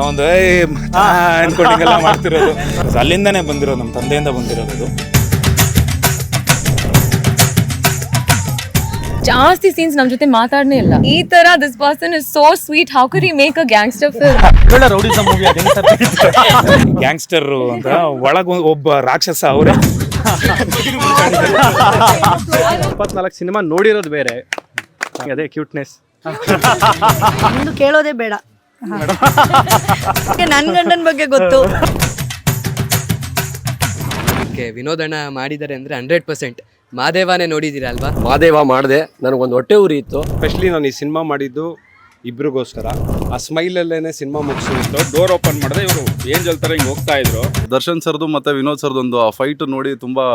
ಒಂದು ಅನ್ಕೊಂಡಿಗೆಲ್ಲ ಮಾಡ್ತಿರೋದು ಅಲ್ಲಿಂದಾನೇ ಬಂದಿರೋದು, ನಮ್ಮ ತಂದೆಯಿಂದ ಬಂದಿರೋದು ಅದು. ಜಾಸ್ತಿ ಸೀನ್ಸ್ ನಮ್ಮ ಜೊತೆ ಮಾತಾಡನೇ ಇಲ್ಲ. ಈ ತರ this person is so sweet, how could he make a gangster film? Gangster ಅಂತ ಒಳಗ ಒಬ್ಬ ರಾಕ್ಷಸ ಅವರೇ. 24 ಸಿನಿಮಾ ನೋಡಿರೋದು ಬೇರೆ, ಅದೇ ಕ್ಯೂಟ್ನೆಸ್. ಒಂದು ಕೇಳೋದೇ ಬೇಡ, ನನ್ನ ಗಂಡನ ಬಗ್ಗೆ ಗೊತ್ತು. ವಿನೋದಣ್ಣ ಮಾಡಿದ್ದಾರೆ ಅಂದರೆ 100% ಮಾದೇವನೇ ನೋಡಿದ್ದೀರಾ ಅಲ್ವಾ? ಮಾದೇವ ಮಾಡಿದೆ, ನನಗೊಂದು ಹೊಟ್ಟೆ ಉರಿ ಇತ್ತು. ಸ್ಪೆಷಲಿ ನಾನು ಈ ಸಿನಿಮಾ ಮಾಡಿದ್ದು ಇಬ್ರಿಗೋಸ್ಕರ. ಆ ಸ್ಮೈಲಲ್ಲೇನೆ ಸಿನಿಮಾ ಮುಗಿಸಿತ್ತು. ಡೋರ್ ಓಪನ್ ಮಾಡಿದೆ, ಇವರು ಏಂಜಲ್ ತರ ಹಿಂಗೆ ಹೋಗ್ತಾ ಇದ್ರು. ದರ್ಶನ್ ಸರ್ದು ಮತ್ತೆ ವಿನೋದ್ ಸರ್ದು ಒಂದು ಆ ಫೈಟ್ ನೋಡಿ ತುಂಬಾ,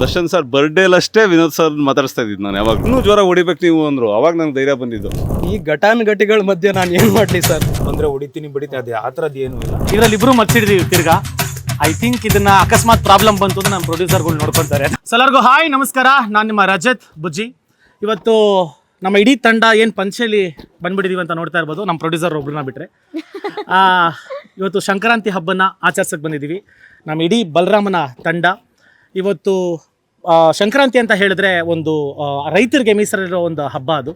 ದರ್ಶನ್ ಸರ್ ಬರ್ಡೇಲಷ್ಟೇ ವಿನೋದ್ ಸರ್ ಮಾತಾಡಿಸ್ತಾ ಇದ್ದಿದ್ದು ನಾನು. ಯಾವಾಗ ಇನ್ನೂ ಜ್ವರ ಹೊಡಿಬೇಕು ನೀವು ಅಂದ್ರು, ಅವಾಗ ನಂಗೆ ಧೈರ್ಯ ಬಂದಿದ್ದು. ಈ ಘಟಾನುಘಟಿಗಳ ಮಧ್ಯೆ ನಾನು ಏನು ಮಾಡಲಿ ಸರ್? ಅಂದ್ರೆ ಹೊಡಿತೀನಿ ಬಿಡಿತೀನಿ, ಅದೇ ಆ ಥರದ್ದು ಏನು ಇಲ್ಲ. ಇದರಲ್ಲಿ ಇಬ್ರು ಮರ್ತಿದ್ದೀವಿ ತಿರ್ಗಾ. ಐ ಥಿಂಕ್ ಇದನ್ನ ಅಕಸ್ಮಾತ್ ಪ್ರಾಬ್ಲಮ್ ಬಂತು ಅಂದ್ರೆ ನಮ್ಮ ಪ್ರೊಡ್ಯೂಸರ್ಗಳು ನೋಡ್ಕೊತಾರೆ. ಎಲ್ಲರಿಗೂ ಹಾಯ್, ನಮಸ್ಕಾರ. ನಾನು ನಿಮ್ಮ ರಜತ್ ಬುಜ್ಜಿ. ಇವತ್ತು ನಮ್ಮ ಇಡೀ ತಂಡ ಏನು ಪಂಚಲಿ ಬಂದ್ಬಿಟ್ಟಿದೀವಿ ಅಂತ ನೋಡ್ತಾ ಇರ್ಬೋದು, ನಮ್ಮ ಪ್ರೊಡ್ಯೂಸರ್ ಒಬ್ರನ್ನ ಬಿಟ್ಟರೆ. ಇವತ್ತು ಸಂಕ್ರಾಂತಿ ಹಬ್ಬನ ಆಚರಿಸಕ್ಕೆ ಬಂದಿದ್ದೀವಿ, ನಮ್ಮ ಇಡೀ ಬಲರಾಮನ ತಂಡ. ಇವತ್ತು ಸಂಕ್ರಾಂತಿ ಅಂತ ಹೇಳಿದ್ರೆ ಒಂದು ರೈತರಿಗೆ ಮೀಸಲಿರೋ ಒಂದು ಹಬ್ಬ ಅದು.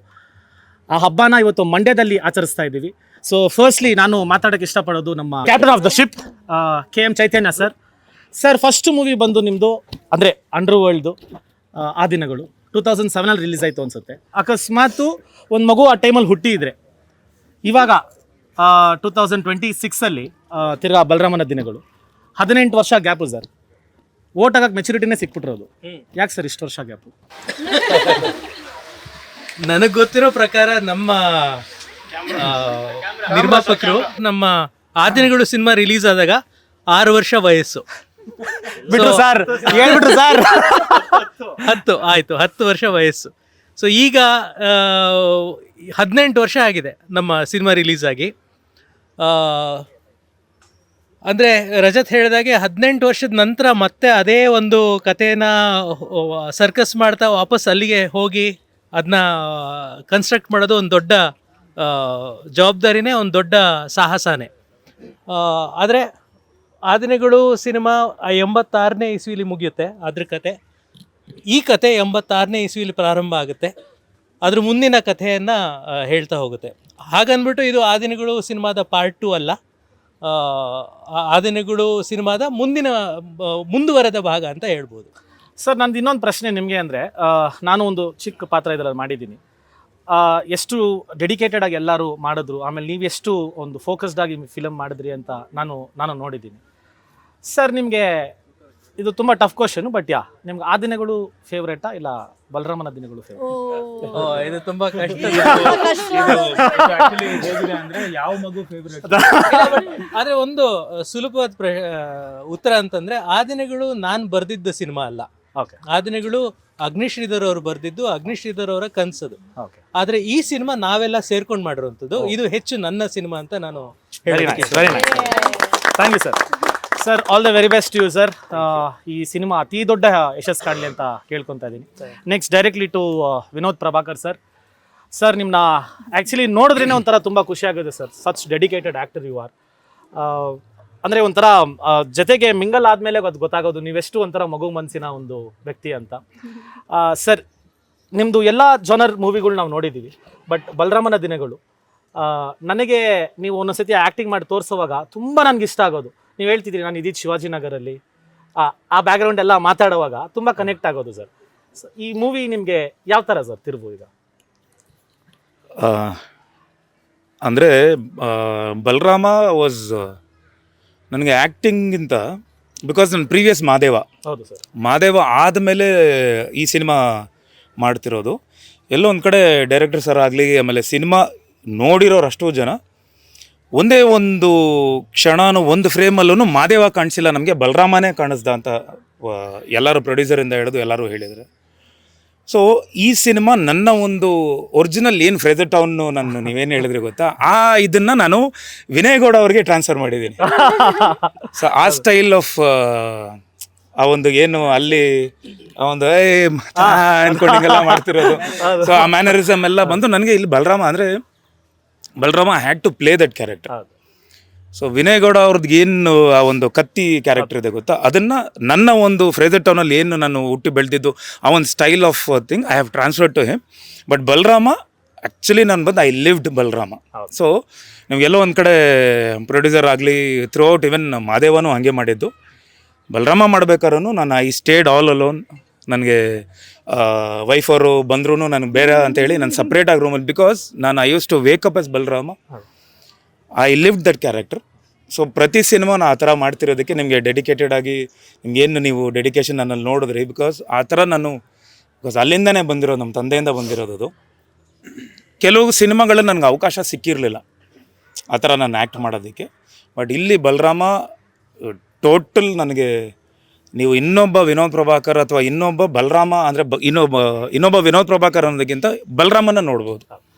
ಆ ಹಬ್ಬನ ಇವತ್ತು ಮಂಡ್ಯದಲ್ಲಿ ಆಚರಿಸ್ತಾ ಇದ್ದೀವಿ. ಸೊ ಫಸ್ಟ್ಲಿ ನಾನು ಮಾತಾಡೋಕ್ಕೆ ಇಷ್ಟಪಡೋದು ನಮ್ಮ captain of the ship KM Chaitanya sir. Sir, first movie ಬಂದು ನಿಮ್ಮದು ಅಂದರೆ ಅಂಡರ್ ವರ್ಲ್ಡ್ದು ಆ ದಿನಗಳು 2007 ರಿಲೀಸ್ ಆಯಿತು ಅನಿಸುತ್ತೆ. ಅಕಸ್ಮಾತು ಒಂದು ಮಗು ಆ ಟೈಮಲ್ಲಿ ಹುಟ್ಟಿದ್ರೆ, ಇವಾಗ 2026 ತಿರ್ಗಾ ಬಲರಾಮನ ದಿನಗಳು, 18 ವರ್ಷ ಗ್ಯಾಪು ಸರ್. ಓಟ್ ಆಗಕ್ಕೆ ಮೆಚುರಿಟಿನೇ ಸಿಕ್ಬಿಟ್ಟಿರೋದು. ಯಾಕೆ ಸರ್ ಇಷ್ಟು ವರ್ಷ ಗ್ಯಾಪು? ನನಗೆ ಗೊತ್ತಿರೋ ಪ್ರಕಾರ ನಮ್ಮ ನಿರ್ಮಾಪಕರು ನಮ್ಮ ಆ ದಿನಗಳು ಸಿನಿಮಾ ರಿಲೀಸ್ ಆದಾಗ 6 ವರ್ಷ ವಯಸ್ಸು ಬಿಟ್ರು ಸರ್, ಹೇಳ್ಬಿಟ್ರು ಸರ್. 10 ವರ್ಷ ವಯಸ್ಸು. ಸೊ ಈಗ 18 ವರ್ಷ ಆಗಿದೆ ನಮ್ಮ ಸಿನಿಮಾ ರಿಲೀಸ್ ಆಗಿ. ಅಂದರೆ ರಜತ್ ಹೇಳಿದಾಗೆ 18 ವರ್ಷದ ನಂತರ ಮತ್ತೆ ಅದೇ ಒಂದು ಕಥೆನ ಸರ್ಕಸ್ ಮಾಡ್ತಾ ವಾಪಸ್ ಅಲ್ಲಿಗೆ ಹೋಗಿ ಅದನ್ನ ಕನ್ಸ್ಟ್ರಕ್ಟ್ ಮಾಡೋದು ಒಂದು ದೊಡ್ಡ ಜವಾಬ್ದಾರಿನೇ, ಒಂದು ದೊಡ್ಡ ಸಾಹಸನೇ. ಆದರೆ ಆ ದಿನಗಳು ಸಿನಿಮಾ 86ನೇ ಇಸ್ವಿಲಿ ಮುಗಿಯುತ್ತೆ ಅದ್ರ ಕತೆ. ಈ ಕತೆ 86ನೇ ಇಸ್ವಿಲಿ ಪ್ರಾರಂಭ ಆಗುತ್ತೆ, ಅದ್ರ ಮುಂದಿನ ಕಥೆಯನ್ನು ಹೇಳ್ತಾ ಹೋಗುತ್ತೆ. ಹಾಗನ್ಬಿಟ್ಟು ಇದು ಆ ದಿನಗಳು ಸಿನಿಮಾದ ಪಾರ್ಟ್ 2 ಅಲ್ಲ, ಆ ದಿನಗಳು ಸಿನಿಮಾದ ಮುಂದುವರೆದ ಭಾಗ ಅಂತ ಹೇಳ್ಬೋದು. ಸರ್, ನಂದು ಇನ್ನೊಂದು ಪ್ರಶ್ನೆ ನಿಮಗೆ ಅಂದರೆ, ನಾನು ಒಂದು ಚಿಕ್ಕ ಪಾತ್ರ ಇದರಲ್ಲಿ ಮಾಡಿದ್ದೀನಿ. ಎಷ್ಟು ಡೆಡಿಕೇಟೆಡ್ ಆಗಿ ಎಲ್ಲರೂ ಮಾಡಿದ್ರು, ಆಮೇಲೆ ನೀವು ಎಷ್ಟು ಒಂದು ಫೋಕಸ್ಡ್ ಆಗಿ ಫಿಲಮ್ ಮಾಡಿದ್ರಿ ಅಂತ ನಾನು ನೋಡಿದ್ದೀನಿ. ಸರ್, ನಿಮಗೆ ಇದು ತುಂಬ ಟಫ್ ಕ್ವಶನು, ಬಟ್ ನಿಮ್ಗೆ ಆ ದಿನಗಳು ಫೇವ್ರೇಟಾ ಇಲ್ಲ ಬಲರಾಮನ ದಿನಗಳು ಫೇವ್ರೇಟ್? ಇದು ತುಂಬ ಕಷ್ಟ. ಅಂದ್ರೆ ಯಾವ ಮಗು ಫೇವ್ರೇಟ್? ಆದರೆ ಒಂದು ಸುಲಭವಾದ ಉತ್ತರ ಅಂತಂದ್ರೆ, ಆ ದಿನಗಳು ನಾನು ಬರೆದಿದ್ದ ಸಿನಿಮಾ ಅಲ್ಲ. ಆ ದಿನಗಳು ಅಗ್ನಿಶ್ರೀಧರ್ ಅವರು ಬರೆದಿದ್ದು, ಅಗ್ನಿಶ್ರೀಧರ್ ಅವರ ಕನಸದು. ಆದರೆ ಈ ಸಿನಿಮಾ ನಾವೆಲ್ಲ ಸೇರ್ಕೊಂಡು ಮಾಡಿರುವಂಥದ್ದು. ಇದು ಹೆಚ್ಚು ನನ್ನ ಸಿನಿಮಾ ಅಂತ ನಾನು thank you sir. Sir, all the very best you sir. ಈ ಸಿನಿಮಾ ಅತಿ ದೊಡ್ಡ ಯಶಸ್ಸು ಕಾಣಲಿ ಅಂತ ಕೇಳ್ಕೊತಾ ಇದ್ದೀನಿ. Next directly to Vinod Prabhakar sir. Sir, ನಿಮ್ಮನ್ನ ಆ್ಯಕ್ಚುಲಿ ನೋಡಿದ್ರೇ ಒಂಥರ ತುಂಬ ಖುಷಿ ಆಗುತ್ತೆ ಸರ್. Such dedicated actor you are. ಅಂದರೆ ಒಂಥರ ಜೊತೆಗೆ ಮಿಂಗಲ್ ಆದಮೇಲೆ ಅದು ಗೊತ್ತಾಗೋದು ನೀವೆಷ್ಟು ಒಂಥರ ಮಗು ಮನಸ್ಸಿನ ಒಂದು ವ್ಯಕ್ತಿ ಅಂತ. ಸರ್, ನಿಮ್ಮದು ಎಲ್ಲ ಜಾನರ್ ಮೂವಿಗಳು ನಾವು ನೋಡಿದ್ದೀವಿ, ಬಟ್ ಬಲರಾಮನ ದಿನಗಳು ನನಗೆ ನೀವು ಒಂದೊಂದ್ಸತಿ ಆ್ಯಕ್ಟಿಂಗ್ ಮಾಡಿ ತೋರಿಸುವಾಗ ತುಂಬ ನನಗೆ ಇಷ್ಟ ಆಗೋದು. ನೀವು ಹೇಳ್ತಿದ್ದೀರಿ ನಾನು ಇದ್ದಿದ್ದು ಶಿವಾಜಿನಗರಲ್ಲಿ, ಆ ಬ್ಯಾಕ್ಗ್ರೌಂಡ್ ಎಲ್ಲ ಮಾತಾಡುವಾಗ ತುಂಬ ಕನೆಕ್ಟ್ ಆಗೋದು ಸರ್. ಈ ಮೂವಿ ನಿಮಗೆ ಯಾವ ಥರ ಸರ್ ತಿರುವು? ಈಗ ಅಂದರೆ ಬಲರಾಮ ವಾಸ್ ನನಗೆ ಆ್ಯಕ್ಟಿಂಗಿಂತ, ಬಿಕಾಸ್ ನನ್ನ ಪ್ರೀವಿಯಸ್ ಮಾದೇವ. ಹೌದು ಸರ್. ಮಾದೇವ ಆದಮೇಲೆ ಈ ಸಿನಿಮಾ ಮಾಡ್ತಿರೋದು. ಎಲ್ಲೋ ಒಂದು ಕಡೆ ಡೈರೆಕ್ಟರ್ ಸರ್ ಆಗಲಿ, ಆಮೇಲೆ ಸಿನಿಮಾ ನೋಡಿರೋರು ಅಷ್ಟೋ ಜನ ಒಂದೇ ಒಂದು ಕ್ಷಣನೂ ಒಂದು ಫ್ರೇಮಲ್ಲೂ ಮಾದೇವ ಕಾಣಿಸಿಲ್ಲ ನಮಗೆ, ಬಲರಾಮನೇ ಕಾಣಿಸ್ದ ಅಂತ ಎಲ್ಲರೂ ಪ್ರೊಡ್ಯೂಸರಿಂದ ಹಿಡಿದು ಎಲ್ಲರೂ ಹೇಳಿದರೆ. ಸೊ ಈ ಸಿನಿಮಾ ನನ್ನ ಒಂದು ಒರಿಜಿನಲ್ ಏನು ಫ್ರೇಜರ್ ಟೌನ್ನು ನಾನು ನೀವೇನು ಹೇಳಿದ್ರಿ ಗೊತ್ತಾ, ಇದನ್ನು ನಾನು ವಿನಯ್ ಗೌಡ ಅವ್ರಿಗೆ ಟ್ರಾನ್ಸ್ಫರ್ ಮಾಡಿದ್ದೀನಿ. ಸೊ ಆ ಸ್ಟೈಲ್ ಆಫ್ ಆ ಒಂದು ಏನು ಅಲ್ಲಿ ಒಂದು ಅನ್ಕೊಂಡಿಗೆಲ್ಲ ಮಾಡ್ತಿರೋದು, ಸೊ ಆ ಮ್ಯಾನರಿಸಮ್ ಎಲ್ಲ ಬಂದು ನನಗೆ ಇಲ್ಲಿ Balarama had to play that character. So Vinay Gowda ಅವ್ರದ್ದು ಏನು ಆ ಒಂದು ಕತ್ತಿ ಕ್ಯಾರೆಕ್ಟರ್ ಇದೆ ಗೊತ್ತಾ, ಅದನ್ನು ನನ್ನ ಒಂದು ಫ್ರೇಜರ್ ಟೌನಲ್ಲಿ ಏನು ನಾನು ಹುಟ್ಟಿ ಬೆಳೆದಿದ್ದು ಆ ಒಂದು style of thing I have transferred to him. But Balarama actually ನಾನು ಬಂದು ಐ ಲಿವ್ಡ್ ಬಲರಾಮ. ಸೊ ನಿಮಗೆಲ್ಲೋ ಒಂದು ಕಡೆ ಪ್ರೊಡ್ಯೂಸರ್ ಆಗಲಿ ಥ್ರೂ ಔಟ್ ಇವನ್ ಮಾದೇವನು ಹಾಗೆ ಮಾಡಿದ್ದು. ಬಲರಾಮ ಮಾಡ್ಬೇಕಾದ್ರೂ ನಾನು ಐ ಸ್ಟೇಡ್ ಆಲ್ ಅಲೋನ್. ನನಗೆ ವೈಫ್ ಅವರು ಬಂದ್ರೂ ನನಗೆ ಬೇರೆ ಅಂತೇಳಿ ನಾನು ಸಪ್ರೇಟಾಗಿ ರೂಮಲ್ಲಿ, ಬಿಕಾಸ್ ನಾನು I use to wake up as Balarama. I lived that character. So ಪ್ರತಿ ಸಿನಿಮಾನ ಆ ಥರ ಮಾಡ್ತಿರೋದಕ್ಕೆ ನಿಮಗೆ ಡೆಡಿಕೇಟೆಡ್ ಆಗಿ ನಿಮಗೇನು ನೀವು ಡೆಡಿಕೇಶನ್ ನನ್ನಲ್ಲಿ ನೋಡಿದ್ರಿ, ಬಿಕಾಸ್ ಆ ಥರ ನಾನು ಬಿಕಾಸ್ ಅಲ್ಲಿಂದನೇ ಬಂದಿರೋದು, ನಮ್ಮ ತಂದೆಯಿಂದ ಬಂದಿರೋದು ಅದು. ಕೆಲವು ಸಿನಿಮಾಗಳಲ್ಲಿ ನನಗೆ ಅವಕಾಶ ಸಿಕ್ಕಿರಲಿಲ್ಲ ಆ ಥರ ನಾನು ಆ್ಯಕ್ಟ್ ಮಾಡೋದಕ್ಕೆ. ಬಟ್ ಇಲ್ಲಿ ಬಲರಾಮ ಟೋಟಲ್ ನನಗೆ, ನೀವು ಇನ್ನೊಬ್ಬ ವಿನೋದ್ ಪ್ರಭಾಕರ್ ಅಥವಾ ಇನ್ನೊಬ್ಬ ಬಲರಾಮ ಅಂದರೆ ಇನ್ನೊಬ್ಬ ವಿನೋದ್ ಪ್ರಭಾಕರ್ ಅನ್ನೋದಕ್ಕಿಂತ ಬಲರಾಮನ ನೋಡ್ಬೋದು.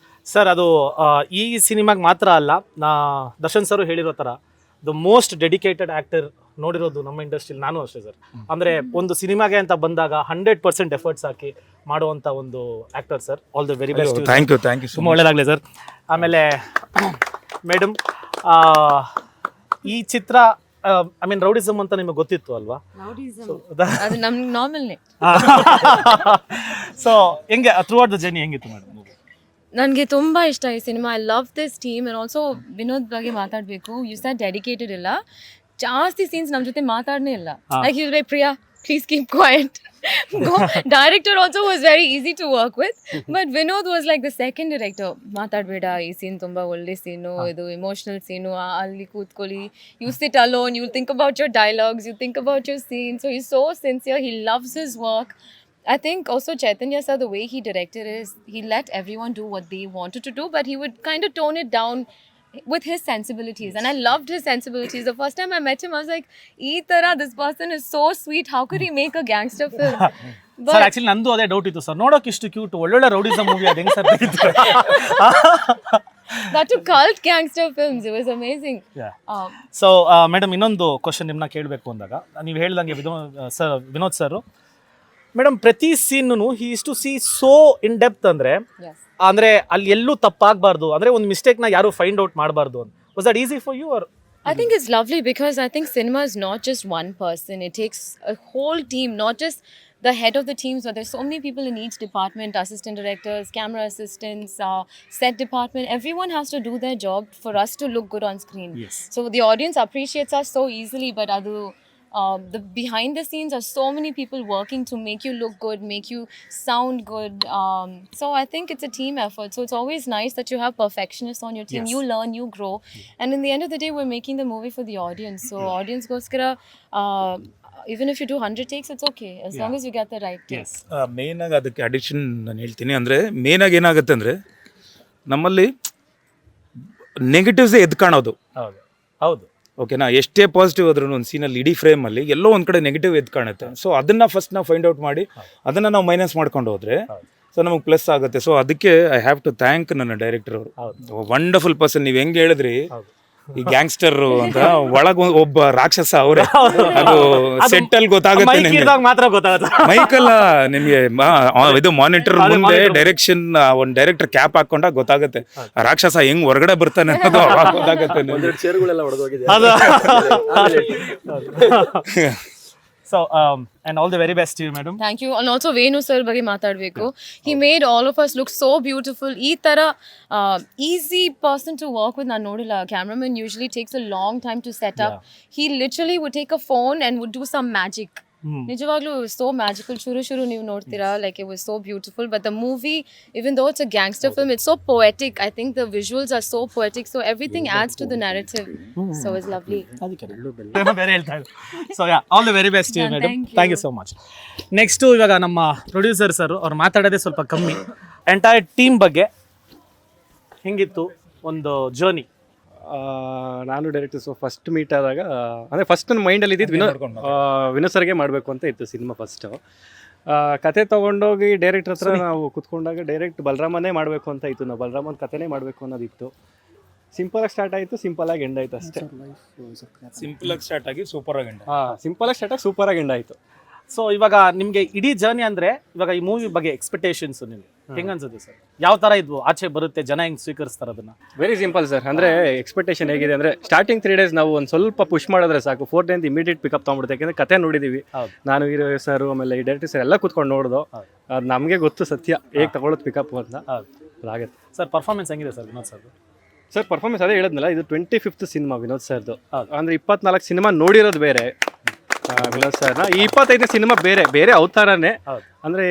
ಸರ್ ಅದು ಈ ಸಿನಿಮಾಗೆ ಮಾತ್ರ ಅಲ್ಲ, ದರ್ಶನ್ ಸರ್ ಹೇಳಿರೋ ಥರ ದ ಮೋಸ್ಟ್ ಡೆಡಿಕೇಟೆಡ್ ಆ್ಯಕ್ಟರ್ ನೋಡಿರೋದು ನಮ್ಮ ಇಂಡಸ್ಟ್ರಿಲಿ ನಾನು ಅಷ್ಟೇ ಸರ್. ಅಂದರೆ ಒಂದು ಸಿನಿಮಾಗೆ ಅಂತ ಬಂದಾಗ 100% ಎಫರ್ಟ್ಸ್ ಹಾಕಿ ಮಾಡುವಂಥ ಒಂದು actor sir. All the very best. Thank you ತುಂಬ ಒಳ್ಳೆಯದಾಗಲಿ ಸರ್. ಆಮೇಲೆ ಮೇಡಮ್, ಈ ಚಿತ್ರ ಐ ಮೀನ್ ರೌಡಿಸಮ್ ಅಂತ ನಿಮಗೆ ಗೊತ್ತಿತ್ತು ಅಲ್ವಾ? ಅದು ನಮ್ಗೆ ನಾರ್ಮಲ್ನೇ. ಸೊ ಹೆಂಗೆ ಥ್ರೂ ಔಟ್ ದ ಜರ್ನಿ ಹೆಂಗಿತ್ತು ಮೇಡಮ್? ನನಗೆ ತುಂಬ ಇಷ್ಟ ಈ cinema. I love this team. And also Vinod ಬಗ್ಗೆ ಮಾತಾಡಬೇಕು. ಯು ಸರ್ ಡೆಡಿಕೇಟೆಡ್ ಇಲ್ಲ, ಜಾಸ್ತಿ ಸೀನ್ಸ್ ನಮ್ಮ ಜೊತೆ ಮಾತಾಡನೇ ಇಲ್ಲ. Like you like Priya please keep quiet. Director also was very easy to work with, but Vinod was like the second director. ಮಾತಾಡಬೇಡ, ಈ ಸೀನ್ ತುಂಬ ಒಳ್ಳೆ ಸೀನು, ಇದು ಇಮೋಷನಲ್ ಸೀನು, ಅಲ್ಲಿ ಕೂತ್ಕೊಳ್ಳಿ, you sit alone, you think about your dialogues, you think about your scene. So he's so sincere, he loves his work. I think also Chaitanya sir, the way he directed is, he let everyone do what they wanted to do, but he would kind of tone it down with his sensibilities, and I loved his sensibilities. The first time I met him, I was like, "Ee tara, this person is so sweet. How could he make a gangster film?" Sir actually ನಂದು ಅದೇ doubt ಇತ್ತು sir, ನೋಡೋಕೆ ಇಷ್ಟು cute ಒಳ್ಳೊಳ್ಳೆ rowdyism movie ಅದು ಹೆಂಗೆ sir ತೆಗಿತಾರೆ? That to cult gangster films, it was amazing. So madam, ಇನ್ನೊಂದು ಕ್ವಶನ್ ನಿಮ್ಮನ್ನ ಕೇಳಬೇಕು ಅಂದಾಗ, ನೀವು ಹೇಳ್ದಂಗೆ ವಿನೋದ್ ಸರ್ ಮೇಡಮ್ ಪ್ರತಿ scene he is to see so in depth. ಅಂದ್ರೆ ಅಲ್ಲಿ ಎಲ್ಲೂ ತಪ್ಪಾಗಬಾರ್ದು, ಅಂದ್ರೆ ಒಂದು ಮಿಸ್ಟೇಕ್ನ ಯಾರು ಫೈಂಡ್ ಔಟ್ ಮಾಡಬಾರ್ದು ಅಂತ. Was that easy for you are? I think it's lovely because I think cinema is not just one person. It takes a whole team, not just the head of the teams, but there's so many people in each department, assistant directors, camera assistants, set department. Everyone has to do their job for us to look good on screen. Yes. So the audience appreciates us so easily, but the behind the scenes are so many people working to make you look good, make you sound good. So I think it's a team effort. So it's always nice that you have perfectionists on your team. Yes. You learn, you grow. And in the end of the day, we're making the movie for the audience. So audience goes kara, even if you do 100 takes, it's okay. As long as you get the right take. ಮೇಯ್ನಾಗಿ ಅದಕ್ಕೆ addition ನಾನು ಹೇಳ್ತೀನಿ. ಅಂದರೆ ಮೇಯ್ನಾಗಿ ಏನಾಗುತ್ತೆ ಅಂದರೆ, ನಮ್ಮಲ್ಲಿ ನೆಗೆಟಿವ್ಸೇ ಎದ್ದು ಕಾಣೋದು. ಹೌದು. ಓಕೆನಾ, ಎಷ್ಟೇ ಪಾಸಿಟಿವ್ ಆದ್ರೂ ಒಂದು ಸೀನಲ್ಲಿ ಇಡೀ ಫ್ರೇಮಲ್ಲಿ ಎಲ್ಲೋ ಒಂದು ಕಡೆ ನೆಗೆಟಿವ್ ಎದ್ದು ಕಾಣುತ್ತೆ. ಸೊ ಅದನ್ನು ಫಸ್ಟ್ ನಾವು ಫೈಂಡ್ ಔಟ್ ಮಾಡಿ ಅದನ್ನು ನಾವು ಮೈನಸ್ ಮಾಡ್ಕೊಂಡು ಹೋದರೆ ಸೊ ನಮಗೆ ಪ್ಲಸ್ ಆಗುತ್ತೆ. ಸೊ ಅದಕ್ಕೆ ಐ ಹ್ಯಾವ್ ಟು ಥ್ಯಾಂಕ್ ನನ್ನ ಡೈರೆಕ್ಟರ್ ಅವರು. Wonderful person. ನೀವು ಹೆಂಗೆ ಹೇಳಿದ್ರಿ ಈ ಗ್ಯಾಂಗ್ಸ್ಟರ್ ಅಂತ, ಒಳಗ ಒಬ್ಬ ರಾಕ್ಷಸ ಅವರೇ. ಅದು ಸೆಟ್ಟಲ್ಲಿ ಗೊತ್ತಾಗುತ್ತೆ ನಿಮಗೆ, ಮಾತ್ರ ಗೊತ್ತಾಗುತ್ತೆ. ಮೈಕಲ್ಲ ನಿಮಗೆ ಇದು ಮಾನಿಟರ್ ಮುಂದೆ ಡೈರೆಕ್ಷನ್ ಒಂದು ಡೈರೆಕ್ಟರ್ ಕ್ಯಾಪ್ ಹಾಕೊಂಡಾಗ ಗೊತ್ತಾಗುತ್ತೆ ಆ ರಾಕ್ಷಸ ಹೆಂಗ್ ಹೊರಗಡೆ ಬರ್ತಾನೆ ಅನ್ನೋದು ಅವಾಗ ಗೊತ್ತಾಗುತ್ತೆ ನಿಮಗೆ. ಚೇರುಗಳೆಲ್ಲ ಹೊಡೆದೋಗಿದೆ. So and all the very best to you, madam. Thank you. And also Venu sir ಬಗ್ಗೆ ಮಾತಾಡಬೇಕು. He made all of us look so beautiful. ಈ ತರ easy person to work with ನಾನು ನೋಡಿಲ್ಲ. Cameraman usually takes a long time to set up. He literally would take a phone and would do some magic. ನಿಜವಾಗ್ಲೂ so magical. ಶುರು ನೀವು ನೋಡ್ತೀರಾ, like it was so beautiful. But the movie, even though it's a gangster film, it's so poetic. I think the visuals are so poetic, so everything adds to the narrative. So it's lovely. ಬೇರೆ ಹೇಳ್ತಾ ಇದ್ರು. So all the very best madam. Thank you so much. Next ಇವಾಗ ನಮ್ಮ producer sir ಅವ್ರು ಮಾತಾಡೋದೇ ಸ್ವಲ್ಪ ಕಮ್ಮಿ. Entire team ಬಗ್ಗೆ ಹೆಂಗಿತ್ತು ಒಂದು ಜರ್ನಿ? ನಾನು ಡೈರೆಕ್ಟರ್ ಫಸ್ಟ್ ಮೀಟ್ ಆದಾಗ, ಅಂದರೆ ಫಸ್ಟ್ ನನ್ನ ಮೈಂಡಲ್ಲಿ ಇದ್ದಿದ್ದು ವಿನೋದ್ ಸರ್ಗೆ ಮಾಡಬೇಕು ಅಂತ ಇತ್ತು ಸಿನಿಮಾ ಫಸ್ಟು. ಕತೆ ತೊಗೊಂಡೋಗಿ ಡೈರೆಕ್ಟರ್ ಹತ್ರ ನಾವು ಕುತ್ಕೊಂಡಾಗ ಡೈರೆಕ್ಟ್ ಬಲರಾಮನೇ ಮಾಡಬೇಕು ಅಂತ ಇತ್ತು. ನಾವು ಬಲರಾಮನ ಕತೆನೇ ಮಾಡಬೇಕು ಅನ್ನೋದಿತ್ತು. ಸಿಂಪಲಾಗಿ ಸ್ಟಾರ್ಟ್ ಆಯಿತು, ಸಿಂಪಲಾಗಿ ಎಂಡ್ ಆಯಿತು ಅಷ್ಟೇ. ಸಿಂಪಲಾಗಿ ಸ್ಟಾರ್ಟ್ ಆಗಿ ಸೂಪರಾಗಿ ಎಂಡ್. ಸಿಂಪಲಾಗಿ ಸ್ಟಾರ್ಟ್ ಆಗಿ ಸೂಪರಾಗಿ ಎಂಡ್ ಆಯಿತು. ಸೊ ಇವಾಗ ನಿಮಗೆ ಇಡೀ ಜರ್ನಿ ಅಂದರೆ ಇವಾಗ ಈ ಮೂವಿ ಬಗ್ಗೆ ಎಕ್ಸ್ಪೆಕ್ಟೇಷನ್ಸು ನಿಮಗೆ ಹೆಂಗೆ ಅನ್ಸುತ್ತೆ ಸರ್? ಯಾವ ಥರ ಇದ್ವು, ಆಚೆ ಬರುತ್ತೆ, ಜನ ಹೆಂಗೆ ಸ್ವೀಕರಿಸ್ತಾರೆ ಅದನ್ನು? Very simple sir. ಅಂದರೆ ಎಕ್ಸ್ಪೆಕ್ಟೇಷನ್ ಹೇಗಿದೆ ಅಂದರೆ ಸ್ಟಾರ್ಟಿಂಗ್ 3 days ನಾವು ಒಂದು ಸ್ವಲ್ಪ ಪುಷ್ ಮಾಡಿದ್ರೆ ಸಾಕು, 4th day ಇಮಿಡಿಯೇಟ್ ಪಿಕಪ್ ತೊಗೊಂಡ್ಬಿಡುತ್ತೆ. ಯಾಕೆಂದರೆ ಕತೆ ನೋಡಿದ್ದೀವಿ, ನಾನು ಹೀರೋ ಸರ್ ಆಮೇಲೆ ಈ ಡೈರೆಕ್ಟರ್ ಸರ್ ಎಲ್ಲ ಕೂತ್ಕೊಂಡು ನೋಡ್ದು. ಅದು ನಮಗೆ ಗೊತ್ತು ಸತ್ಯ ಹೇಗೆ ತಗೊಳ್ಳೋದು ಪಿಕಪ್ ಅಂತ. ಅದಾಗುತ್ತೆ ಸರ್. ಪರ್ಫಾರ್ಮೆನ್ಸ್ ಹೆಂಗಿದೆ ಸರ್ ವಿನೋದ್ ಸರ್ದು? ಸರ್ ಪರ್ಫಾರ್ಮೆನ್ಸ್ ಅದೇ ಹೇಳಿದ್ನಲ್ಲ, ಇದು 25th ಸಿನಿಮಾ ವಿನೋದ್ ಸರ್ದು. ಅಂದರೆ 24 ಸಿನಿಮಾ ನೋಡಿರೋದು ಬೇರೆ ವಿನೋದ್ ಸರ್ನ, ಈ 25ನೇ ಸಿನಿಮಾ ಬೇರೆ ಬೇರೆ ಅವತಾರನೇ. ಅಂದರೆ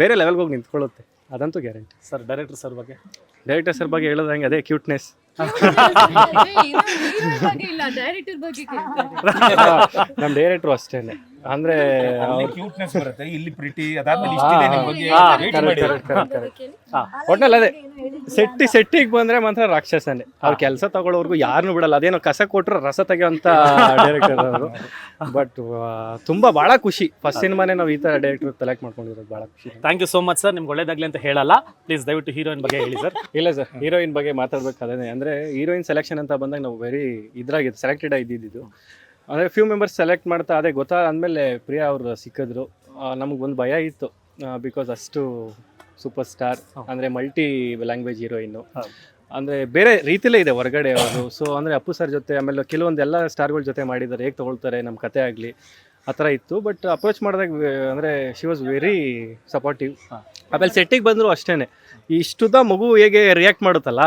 ಬೇರೆ ಲೆವೆಲ್ಗೆ ಹೋಗಿ ನಿಂತ್ಕೊಳ್ಳುತ್ತೆ, ಅದಂತೂ ಗ್ಯಾರಂಟಿ. ಸರ್ ಡೈರೆಕ್ಟರ್ ಸರ್ ಬಗ್ಗೆ? ಡೈರೆಕ್ಟರ್ ಸರ್ ಬಗ್ಗೆ ಹೇಳೋದಂಗೆ ಅದೇ ಕ್ಯೂಟ್ನೆಸ್. ನಮ್ಮ ಡೈರೆಕ್ಟ್ರು ಅಷ್ಟೇನೆ. ಅಂದರೆ ಕ್ಯೂಟ್ನೆಸ್ ಬರುತ್ತೆ, ಇಲ್ಲಿ ಪ್ರಿಟಿ, ಅದಾದ್ಮೇಲೆ ಇಷ್ಟಿದೆ ನಿಮ್ಮ ಬಗ್ಗೆ. ಒಟ್ನಲ್ಲಿ ಅದೇ ಸೆಟ್ಟಿಗೆ ಬಂದ್ರೆ ಮಾತ್ರ ರಾಕ್ಷಸನೇ. ಅವ್ರ ಕೆಲಸ ತಗೊಳ್ಳೋರ್ಗು ಯಾರನ್ನೂ ಬಿಡಲ್ಲ. ಅದೇನೋ ಕಸ ಕೊಟ್ಟರು ರಸ ತೆಗೆಯುವಂಥ ಡೈರೆಕ್ಟರ್ ಅವರು. ಬಟ್ ತುಂಬ ಭಾಳ ಖುಷಿ, ಫಸ್ಟ್ ಸಿನಿಮಾನೇ ನಾವು ಈ ಥರ ಡೈರೆಕ್ಟರ್ ಸೆಲೆಕ್ಟ್ ಮಾಡ್ಕೊಂಡಿರೋದು ಭಾಳ ಖುಷಿ. Thank you so much sir. ನಿಮ್ಗೆ ಒಳ್ಳೇದಾಗಲಿ ಅಂತ ಹೇಳಲ್ಲ, ಪ್ಲೀಸ್ ದಯವಿಟ್ಟು ಹೀರೋಯಿನ್ ಬಗ್ಗೆ ಹೇಳಿ ಸರ್. ಇಲ್ಲ ಸರ್, ಹೀರೋಯಿನ್ ಬಗ್ಗೆ ಮಾತಾಡ್ಬೇಕಾದ್ರೆ ಅಂದರೆ ಹೀರೋಯಿನ್ ಸೆಲೆಕ್ಷನ್ ಅಂತ ಬಂದಾಗ ನಾವು ವೆರಿ ಇದ್ರಾಗಿದ್ದು ಸೆಲೆಕ್ಟೆಡ್ ಇದ್ದಿದ್ದು. ಅಂದರೆ ಫ್ಯೂ ಮೆಂಬರ್ಸ್ ಸೆಲೆಕ್ಟ್ ಮಾಡ್ತಾ ಅದೇ ಗೊತ್ತಾದ್ಮೇಲೆ ಪ್ರಿಯಾ ಅವರು ಸಿಕ್ಕಿದ್ರು. ನಮಗೆ ಒಂದು ಭಯ ಇತ್ತು, ಬಿಕಾಸ್ ಅಷ್ಟು ಸೂಪರ್ ಸ್ಟಾರ್, ಅಂದರೆ ಮಲ್ಟಿ ಲ್ಯಾಂಗ್ವೇಜ್ ಹೀರೋಯಿನ್ನು, ಅಂದರೆ ಬೇರೆ ರೀತಿಲೇ ಇದೆ ಹೊರಗಡೆ ಅವರು. ಸೊ ಅಂದರೆ ಅಪ್ಪು ಸರ್ ಜೊತೆ ಆಮೇಲೆ ಕೆಲವೊಂದೆಲ್ಲ ಸ್ಟಾರ್ಗಳ ಜೊತೆ ಮಾಡಿದ್ದಾರೆ, ಹೇಗೆ ತೊಗೊಳ್ತಾರೆ ನಮ್ಮ ಕತೆ ಆಗಲಿ ಆ ಥರ ಇತ್ತು. ಬಟ್ ಅಪ್ರೋಚ್ ಮಾಡಿದಾಗ ಅಂದರೆ ಶಿ ವಾಸ್ ವೆರಿ ಸಪೋರ್ಟಿವ್. ಆಮೇಲೆ ಸೆಟ್ಟಿಗೆ ಬಂದರೂ ಅಷ್ಟೇ, ಇಷ್ಟುದ ಮಗು ಹೇಗೆ ರಿಯಾಕ್ಟ್ ಮಾಡುತ್ತಲ್ಲ